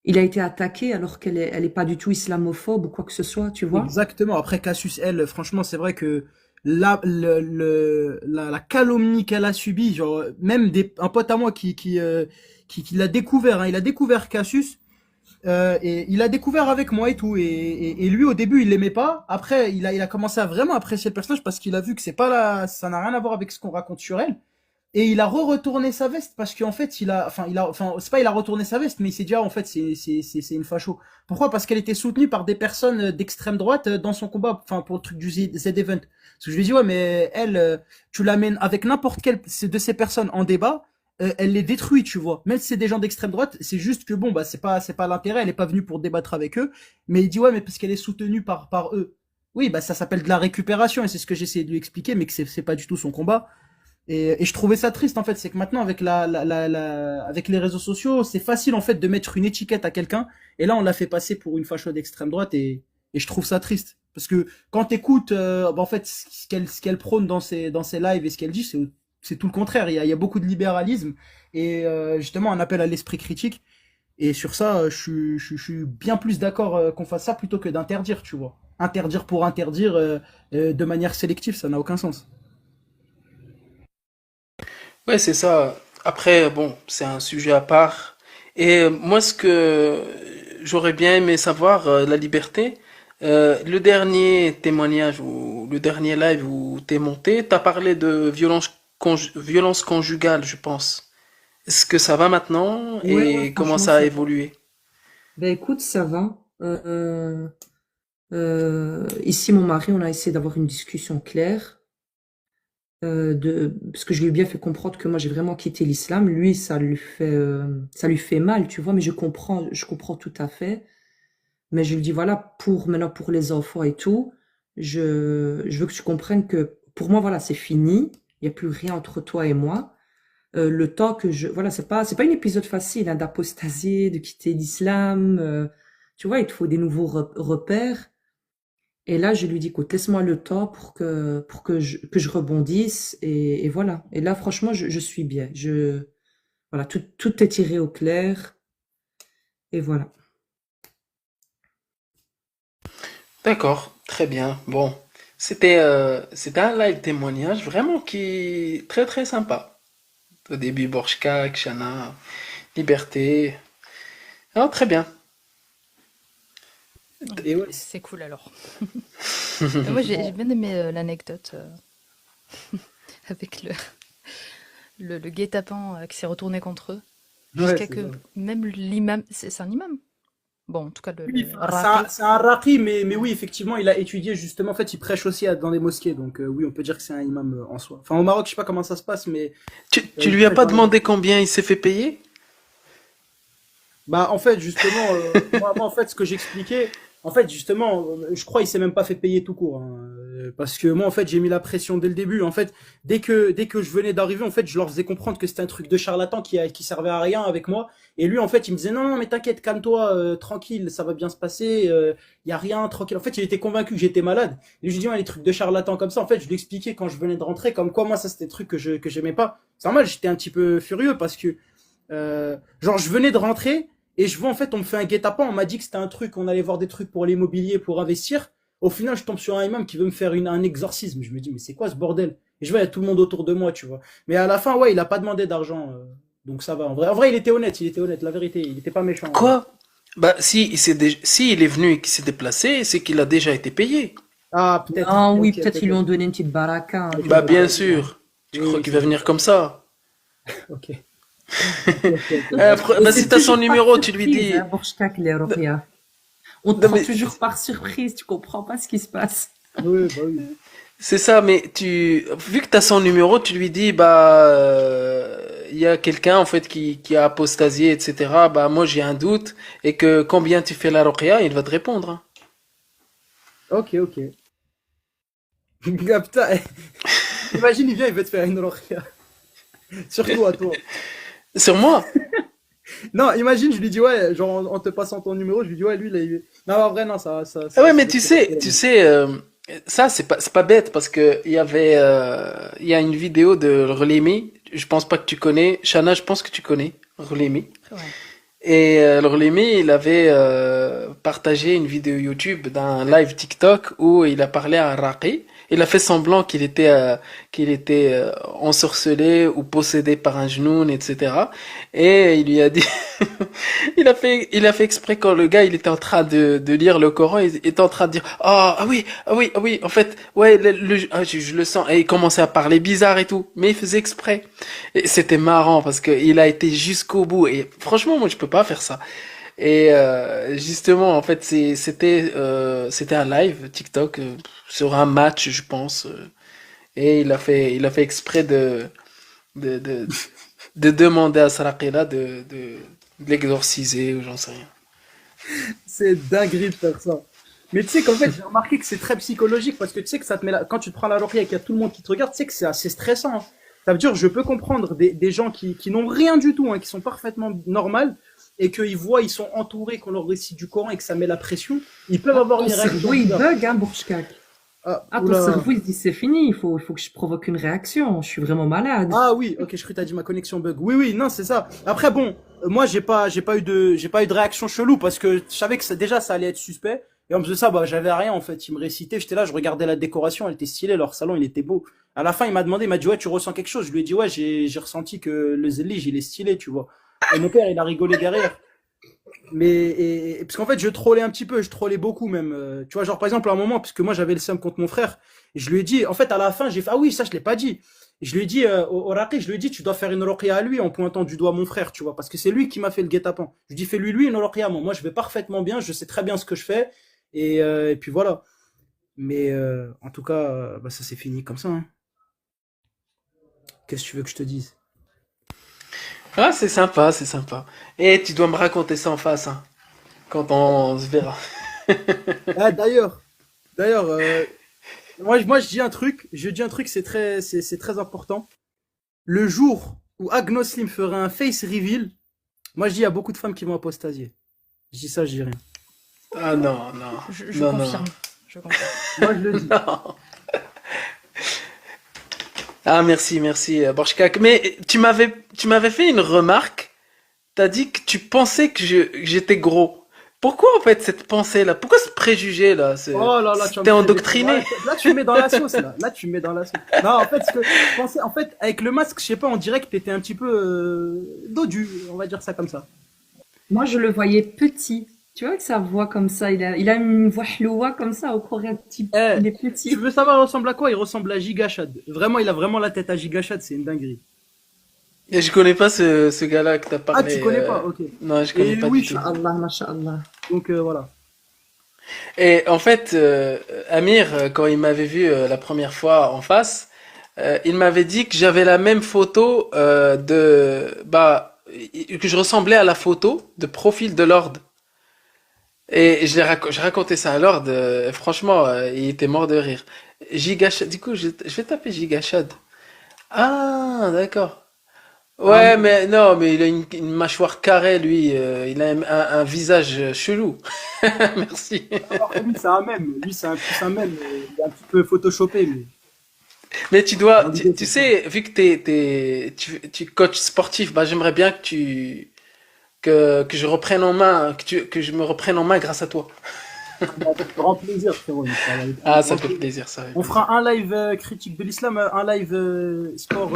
il a été attaqué alors elle est pas du tout islamophobe ou quoi que ce soit, tu vois. Exactement. Après, Cassius, elle, franchement, c'est vrai que la calomnie qu'elle a subie, genre, même un pote à moi qui l'a découvert, hein, il a découvert Cassius, et il a découvert avec moi et tout, et lui, au début, il l'aimait pas. Après, il a commencé à vraiment apprécier le personnage parce qu'il a vu que c'est pas ça n'a rien à voir avec ce qu'on raconte sur elle. Et il a retourné sa veste parce qu'en fait, c'est pas il a retourné sa veste, mais il s'est dit, ah, en fait, c'est une facho. Pourquoi? Parce qu'elle était soutenue par des personnes d'extrême droite dans son combat, enfin, pour le truc du Z-Event. Parce que je lui ai dit, ouais, mais elle, tu l'amènes avec n'importe quelle de ces personnes en débat, elle les détruit, tu vois. Même si c'est des gens d'extrême droite, c'est juste que bon, bah, c'est pas l'intérêt, elle est pas venue pour débattre avec eux. Mais il dit, ouais, mais parce qu'elle est soutenue par eux. Oui, bah, ça s'appelle de la récupération et c'est ce que j'essaie de lui expliquer, mais que c'est pas du tout son combat. Et je trouvais ça triste en fait, c'est que maintenant avec avec les réseaux sociaux, c'est facile en fait de mettre une étiquette à quelqu'un, et là on l'a fait passer pour une facho d'extrême droite, et je trouve ça triste. Parce que quand t'écoutes, bah, en fait, ce qu'elle prône dans ses lives et ce qu'elle dit, c'est tout le contraire. Il y a beaucoup de libéralisme, et justement un appel à l'esprit critique. Et sur ça, je suis bien plus d'accord qu'on fasse ça plutôt que d'interdire, tu vois. Interdire pour interdire de manière sélective, ça n'a aucun sens. Ouais, c'est ça. Après, bon, c'est un sujet à part. Et moi, ce que j'aurais bien aimé savoir, la liberté, le dernier témoignage ou le dernier live où t'es monté, t'as parlé de violence conjugale, je pense. Est-ce que ça va maintenant Ouais, ouais, et comment franchement, ça a ça va. évolué? Ben écoute, ça va. Ici, mon mari, on a essayé d'avoir une discussion claire. Parce que je lui ai bien fait comprendre que moi j'ai vraiment quitté l'islam. Lui, ça lui fait mal, tu vois, mais je comprends tout à fait. Mais je lui dis, voilà, maintenant pour les enfants et tout, je veux que tu comprennes que pour moi, voilà, c'est fini. Il n'y a plus rien entre toi et moi. Le temps que voilà, c'est pas un épisode facile, hein, d'apostasier, de quitter l'islam. Tu vois, il te faut des nouveaux repères. Et là, je lui dis, écoute, laisse-moi le temps que je rebondisse, et voilà. Et là, franchement, je suis bien. Voilà, tout est tiré au clair, et voilà. D'accord, très bien. Bon, c'était un live témoignage vraiment qui très très sympa. Au début, Borchka, Kshana, Liberté. Ah, très bien. Et ouais, C'est cool alors. Moi, j'ai bien aimé l'anecdote avec le guet-apens qui s'est retourné contre eux. ouais, Jusqu'à c'est que ça. même l'imam, c'est un imam. Bon, en tout cas, Oui, le enfin, raqi. c'est un raqi, mais oui, effectivement, il a étudié justement. En fait, il prêche aussi dans des mosquées, donc oui, on peut dire que c'est un imam en soi. Enfin, au Maroc, je sais pas comment ça se passe, mais Tu il lui as prêche pas dans les demandé mosquées. combien il s'est fait payer? Bah, en fait, justement, en fait, ce que j'expliquais, en fait, justement, je crois il s'est même pas fait payer tout court, hein, parce que moi, en fait, j'ai mis la pression dès le début. En fait, dès que je venais d'arriver, en fait, je leur faisais comprendre que c'était un truc de charlatan qui servait à rien avec moi. Et lui, en fait, il me disait non, non, mais t'inquiète, calme-toi, tranquille, ça va bien se passer, y a rien, tranquille. En fait, il était convaincu que j'étais malade. Et je lui dis ouais, les trucs de charlatan comme ça, en fait, je lui expliquais quand je venais de rentrer, comme quoi moi, ça c'était des trucs que j'aimais pas. C'est normal, j'étais un petit peu furieux parce que genre, je venais de rentrer et je vois en fait, on me fait un guet-apens. On m'a dit que c'était un truc, on allait voir des trucs pour l'immobilier, pour investir. Au final, je tombe sur un imam qui veut me faire un exorcisme. Je me dis, mais c'est quoi ce bordel? Et je vois, il y a tout le monde autour de moi, tu vois. Mais à la fin, ouais, il a pas demandé d'argent. Donc ça va. En vrai, il était honnête, la vérité. Il était pas méchant, en vrai. Quoi? Bah, si il est venu et qu'il s'est déplacé, c'est qu'il a déjà été payé. Ah, peut-être. Non, oui, Ok, peut-être ils lui peut-être. ont donné une petite baraka, hein, tu Bah, vois. bien Peut-être. sûr. Tu Oui, crois oui, qu'il c'est va vrai. venir comme ça? Ok. Ok, ok, ok. Et Bah, c'est si t'as son toujours par numéro, tu lui surprise, dis. hein, Borchak, les Ruqya. On te Non, prend mais toujours par surprise, tu comprends pas ce qui se passe. Oui, bah oui. c'est ça, mais vu que t'as son numéro, tu lui dis, bah, il y a quelqu'un en fait qui a apostasié, etc. Bah moi j'ai un doute et que combien tu fais la ruqya, il va te répondre, hein. Ok, ok. Ah, putain, imagine, il vient, il veut te faire une ruqya. Surtout à toi. Sur moi? Non, imagine, je lui dis, ouais, genre en te passant ton numéro, je lui dis, ouais, lui, là, non, en vrai, non, Ah ouais, mais risque de tu trop. sais, ça c'est pas bête parce que il y a une vidéo de Rolemi. Je pense pas que tu connais. Shana, je pense que tu connais Rolemi. Ouais. Et Rolemi, il avait partagé une vidéo YouTube d'un live TikTok où il a parlé à un raqi. Il a fait semblant qu'il était ensorcelé ou possédé par un genoun, etc. Et il lui a dit, il a fait exprès quand le gars il était en train de lire le Coran, il était en train de dire ah oui, en fait ouais je le sens et il commençait à parler bizarre et tout, mais il faisait exprès. Et c'était marrant parce que il a été jusqu'au bout et franchement moi je peux pas faire ça. Et justement, en fait, c'était un live TikTok sur un match, je pense, et il a fait exprès de, de, de demander à Sarakila de l'exorciser ou j'en sais rien. C'est dinguerie de faire ça. Mais tu sais qu'en fait, j'ai remarqué que c'est très psychologique parce que tu sais que ça te met quand tu te prends la laurier et qu'il y a tout le monde qui te regarde, tu sais que c'est assez stressant, hein. Ça veut dire, je peux comprendre des gens qui n'ont rien du tout, hein, qui sont parfaitement normales et qu'ils voient, ils sont entourés, qu'on leur récite du Coran et que ça met la pression. Ils peuvent Ah, avoir ton une réaction cerveau, il bizarre. bug, hein, Bourchkak. Ah, Ah, ton oula. cerveau, il se dit, c'est fini, il faut que je provoque une réaction. Je suis vraiment malade. Ah oui, ok, je crois que t'as dit ma connexion bug. Oui, oui, non, c'est ça. Après, bon, moi, j'ai pas eu de réaction chelou parce que je savais que déjà, ça allait être suspect. Et en plus de ça, bah, j'avais rien, en fait. Il me récitait, j'étais là, je regardais la décoration, elle était stylée, leur salon, il était beau. À la fin, il m'a demandé, il m'a dit, ouais, tu ressens quelque chose? Je lui ai dit, ouais, j'ai ressenti que le zélige, il est stylé, tu vois. Et mon père, il a rigolé derrière. Mais parce qu'en fait, je trollais un petit peu, je trollais beaucoup même. Tu vois, genre par exemple à un moment, parce que moi j'avais le seum contre mon frère, et je lui ai dit, en fait à la fin, j'ai fait ah oui, ça je l'ai pas dit. Et je lui ai dit au raqi, je lui ai dit tu dois faire une ruqya à lui en pointant du doigt mon frère, tu vois, parce que c'est lui qui m'a fait le guet-apens. Je lui dis fais-lui lui une ruqya à moi. Moi je vais parfaitement bien, je sais très bien ce que je fais et puis voilà. Mais en tout cas, bah, ça s'est fini comme ça, hein. Qu'est-ce que tu veux que je te dise? Ah, c'est sympa, c'est sympa. Et tu dois me raconter ça en face, hein, quand on se verra. Ah d'ailleurs, moi je dis un truc, c'est très important. Le jour où Agnoslim fera un face reveal, moi je dis il y a beaucoup de femmes qui vont apostasier. Je dis ça, je dis rien. Ah non, non, Je non, non, confirme. Je confirme. Moi je le dis. non. Ah merci, merci, Borchkak. Mais tu m'avais fait une remarque. T'as dit que tu pensais que j'étais gros. Pourquoi en fait cette pensée-là? Pourquoi ce préjugé-là? Oh là là, tu vas me T'es tirer des tours. endoctriné. Là, tu me mets dans la sauce là. Là, tu me mets dans la sauce. Non, en fait, ce que je pensais, en fait, avec le masque, je sais pas, on dirait que t'étais un petit peu dodu, on va dire ça comme ça. Moi, je le voyais petit. Tu vois que sa voix comme ça, il a une voix hloua comme ça, au croirait un petit, Eh, il est tu petit. veux savoir, il ressemble à quoi? Il ressemble à Gigachad. Vraiment, il a vraiment la tête à Gigachad, c'est une dinguerie. Et je connais pas ce gars-là que t'as Ah, tu parlé. connais pas? Ok. Non, je connais Et pas oui, du tout. Masha'Allah, Masha'Allah. donc voilà. Et en fait, Amir, quand il m'avait vu la première fois en face, il m'avait dit que j'avais la même photo que je ressemblais à la photo de profil de Lord. Et j'ai raconté ça à Lord. Franchement, il était mort de rire. Gigachad. Du coup, je vais taper Gigachad. Ah, d'accord. Ah, Ouais, mais non, mais il a une mâchoire carrée, lui. Il a un visage chelou. Merci. alors que lui, c'est un mème. Lui, c'est plus un mème. Il est un petit peu photoshopé, mais Mais dans l'idée, tu c'est ça. sais, vu que tu coach sportif, bah, j'aimerais bien que je reprenne en main, que je me reprenne en main grâce à toi. Avec grand plaisir, frérot. Inch'Allah, avec Ah, ça grand fait plaisir. plaisir, ça fait On plaisir. fera un live critique de l'islam, un live sport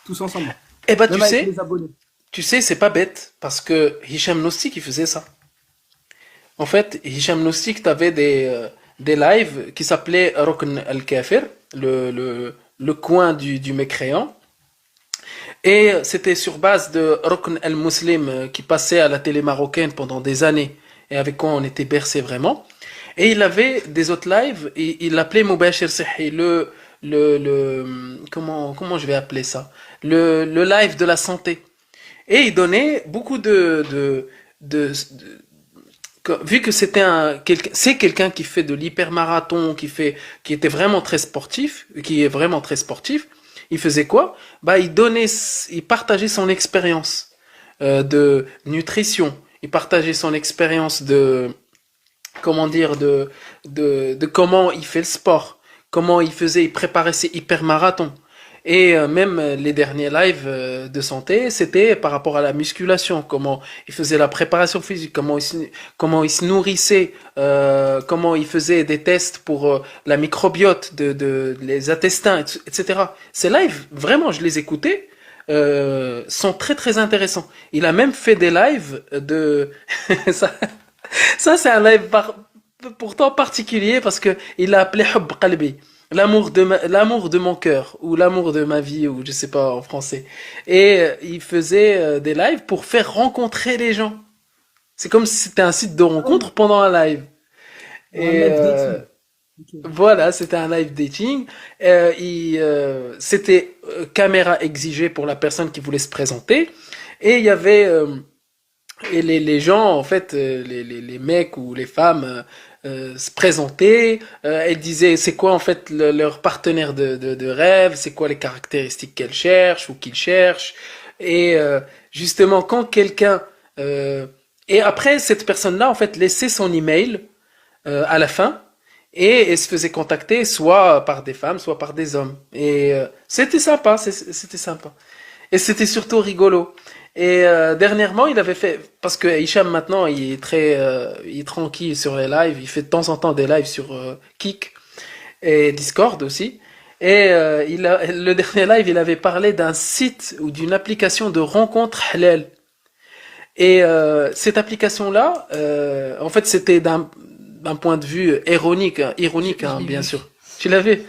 tous ensemble. Eh bah, Même avec les abonnés. tu sais, c'est pas bête, parce que Hicham Nostik, il faisait ça. En fait, Hicham Nostik, t'avais des lives qui s'appelaient Rokn al-Kafir, le coin du mécréant. Et c'était sur base de Rokn al-Muslim qui passait à la télé marocaine pendant des années et avec quoi on était bercé vraiment. Et il avait des autres lives et il l'appelait Mubashir Sihi, comment je vais appeler ça? Le live de la santé. Et il donnait beaucoup de- vu que c'est quelqu'un qui fait de l'hypermarathon, qui était vraiment très sportif, qui est vraiment très sportif, il faisait quoi? Bah, il partageait son expérience de nutrition, il partageait son expérience de, comment dire, de comment il fait le sport, comment il préparait ses hypermarathons. Et même les derniers lives de santé, c'était par rapport à la musculation, comment il faisait la préparation physique, comment il se nourrissait, comment il faisait des tests pour la microbiote, les intestins, etc. Ces lives, vraiment, je les écoutais, sont très très intéressants. Il a même fait des lives de... ça, ça c'est un pourtant particulier parce que il l'a appelé Hubb Qalbi. L'amour de mon cœur, ou l'amour de ma vie, ou je sais pas en français. Et il faisait des lives pour faire rencontrer les gens. C'est comme si c'était un site de Ah oui, rencontre pendant un live. un Et live dating. Ok. voilà, c'était un live dating. C'était caméra exigée pour la personne qui voulait se présenter. Et il y avait les gens, en fait, les mecs ou les femmes se présentaient, elles disaient c'est quoi en fait leur partenaire de rêve, c'est quoi les caractéristiques qu'elles cherchent ou qu'ils cherchent. Et justement, quand quelqu'un... euh, et après, cette personne-là, en fait, laissait son email à la fin et elle se faisait contacter soit par des femmes, soit par des hommes. Et c'était sympa, c'était sympa. Et c'était surtout rigolo. Et dernièrement, il avait fait, parce que Hicham maintenant, il est tranquille sur les lives, il fait de temps en temps des lives sur Kik et Discord aussi. Et le dernier live, il avait parlé d'un site ou d'une application de rencontre halal. Et cette application-là, en fait, c'était d'un point de vue ironique, Je hein, l'ai bien vu. sûr. Tu l'as vu?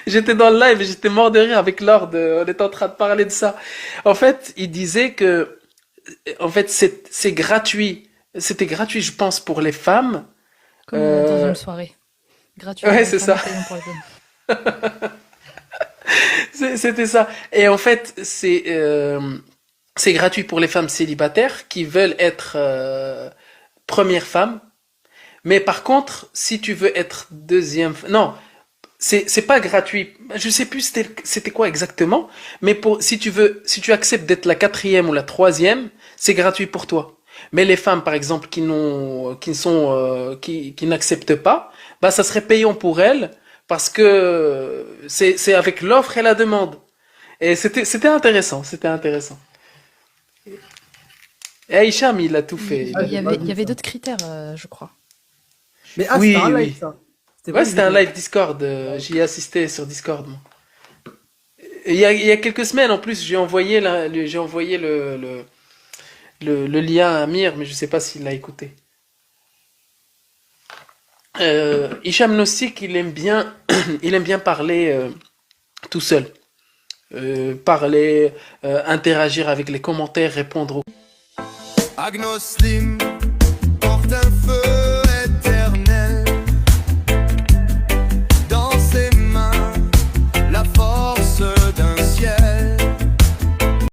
J'étais dans le live et j'étais mort de rire avec Lord. On était en train de parler de ça. En fait, il disait que, en fait, c'est gratuit. C'était gratuit, je pense, pour les femmes. Comme dans Euh, une soirée. Gratuit pour ouais, les c'est femmes ça. et payant pour les hommes. C'était ça. Et en fait, c'est gratuit pour les femmes célibataires qui veulent être première femme. Mais par contre, si tu veux être deuxième, non, c'est pas gratuit. Je sais plus c'était quoi exactement, mais si tu acceptes d'être la quatrième ou la troisième, c'est gratuit pour toi. Mais les femmes, par exemple, qui n'acceptent pas, bah ça serait payant pour elles parce que c'est avec l'offre et la demande. Et c'était intéressant, c'était intéressant. Et Hicham, il a tout fait. Ah, Il y j'ai pas avait, il vu y avait ça. d'autres critères, je crois. Mais c'était Oui, un live oui. ça. C'était pas Ouais, une c'était un vidéo. live Discord. Ah, ok. J'y ai assisté sur Discord, moi. Il y a quelques semaines, en plus, j'ai envoyé le lien à Amir, mais je sais pas s'il l'a écouté. Hicham Nosik, il aime bien parler tout seul. Parler, interagir avec les commentaires, répondre aux... Agnostim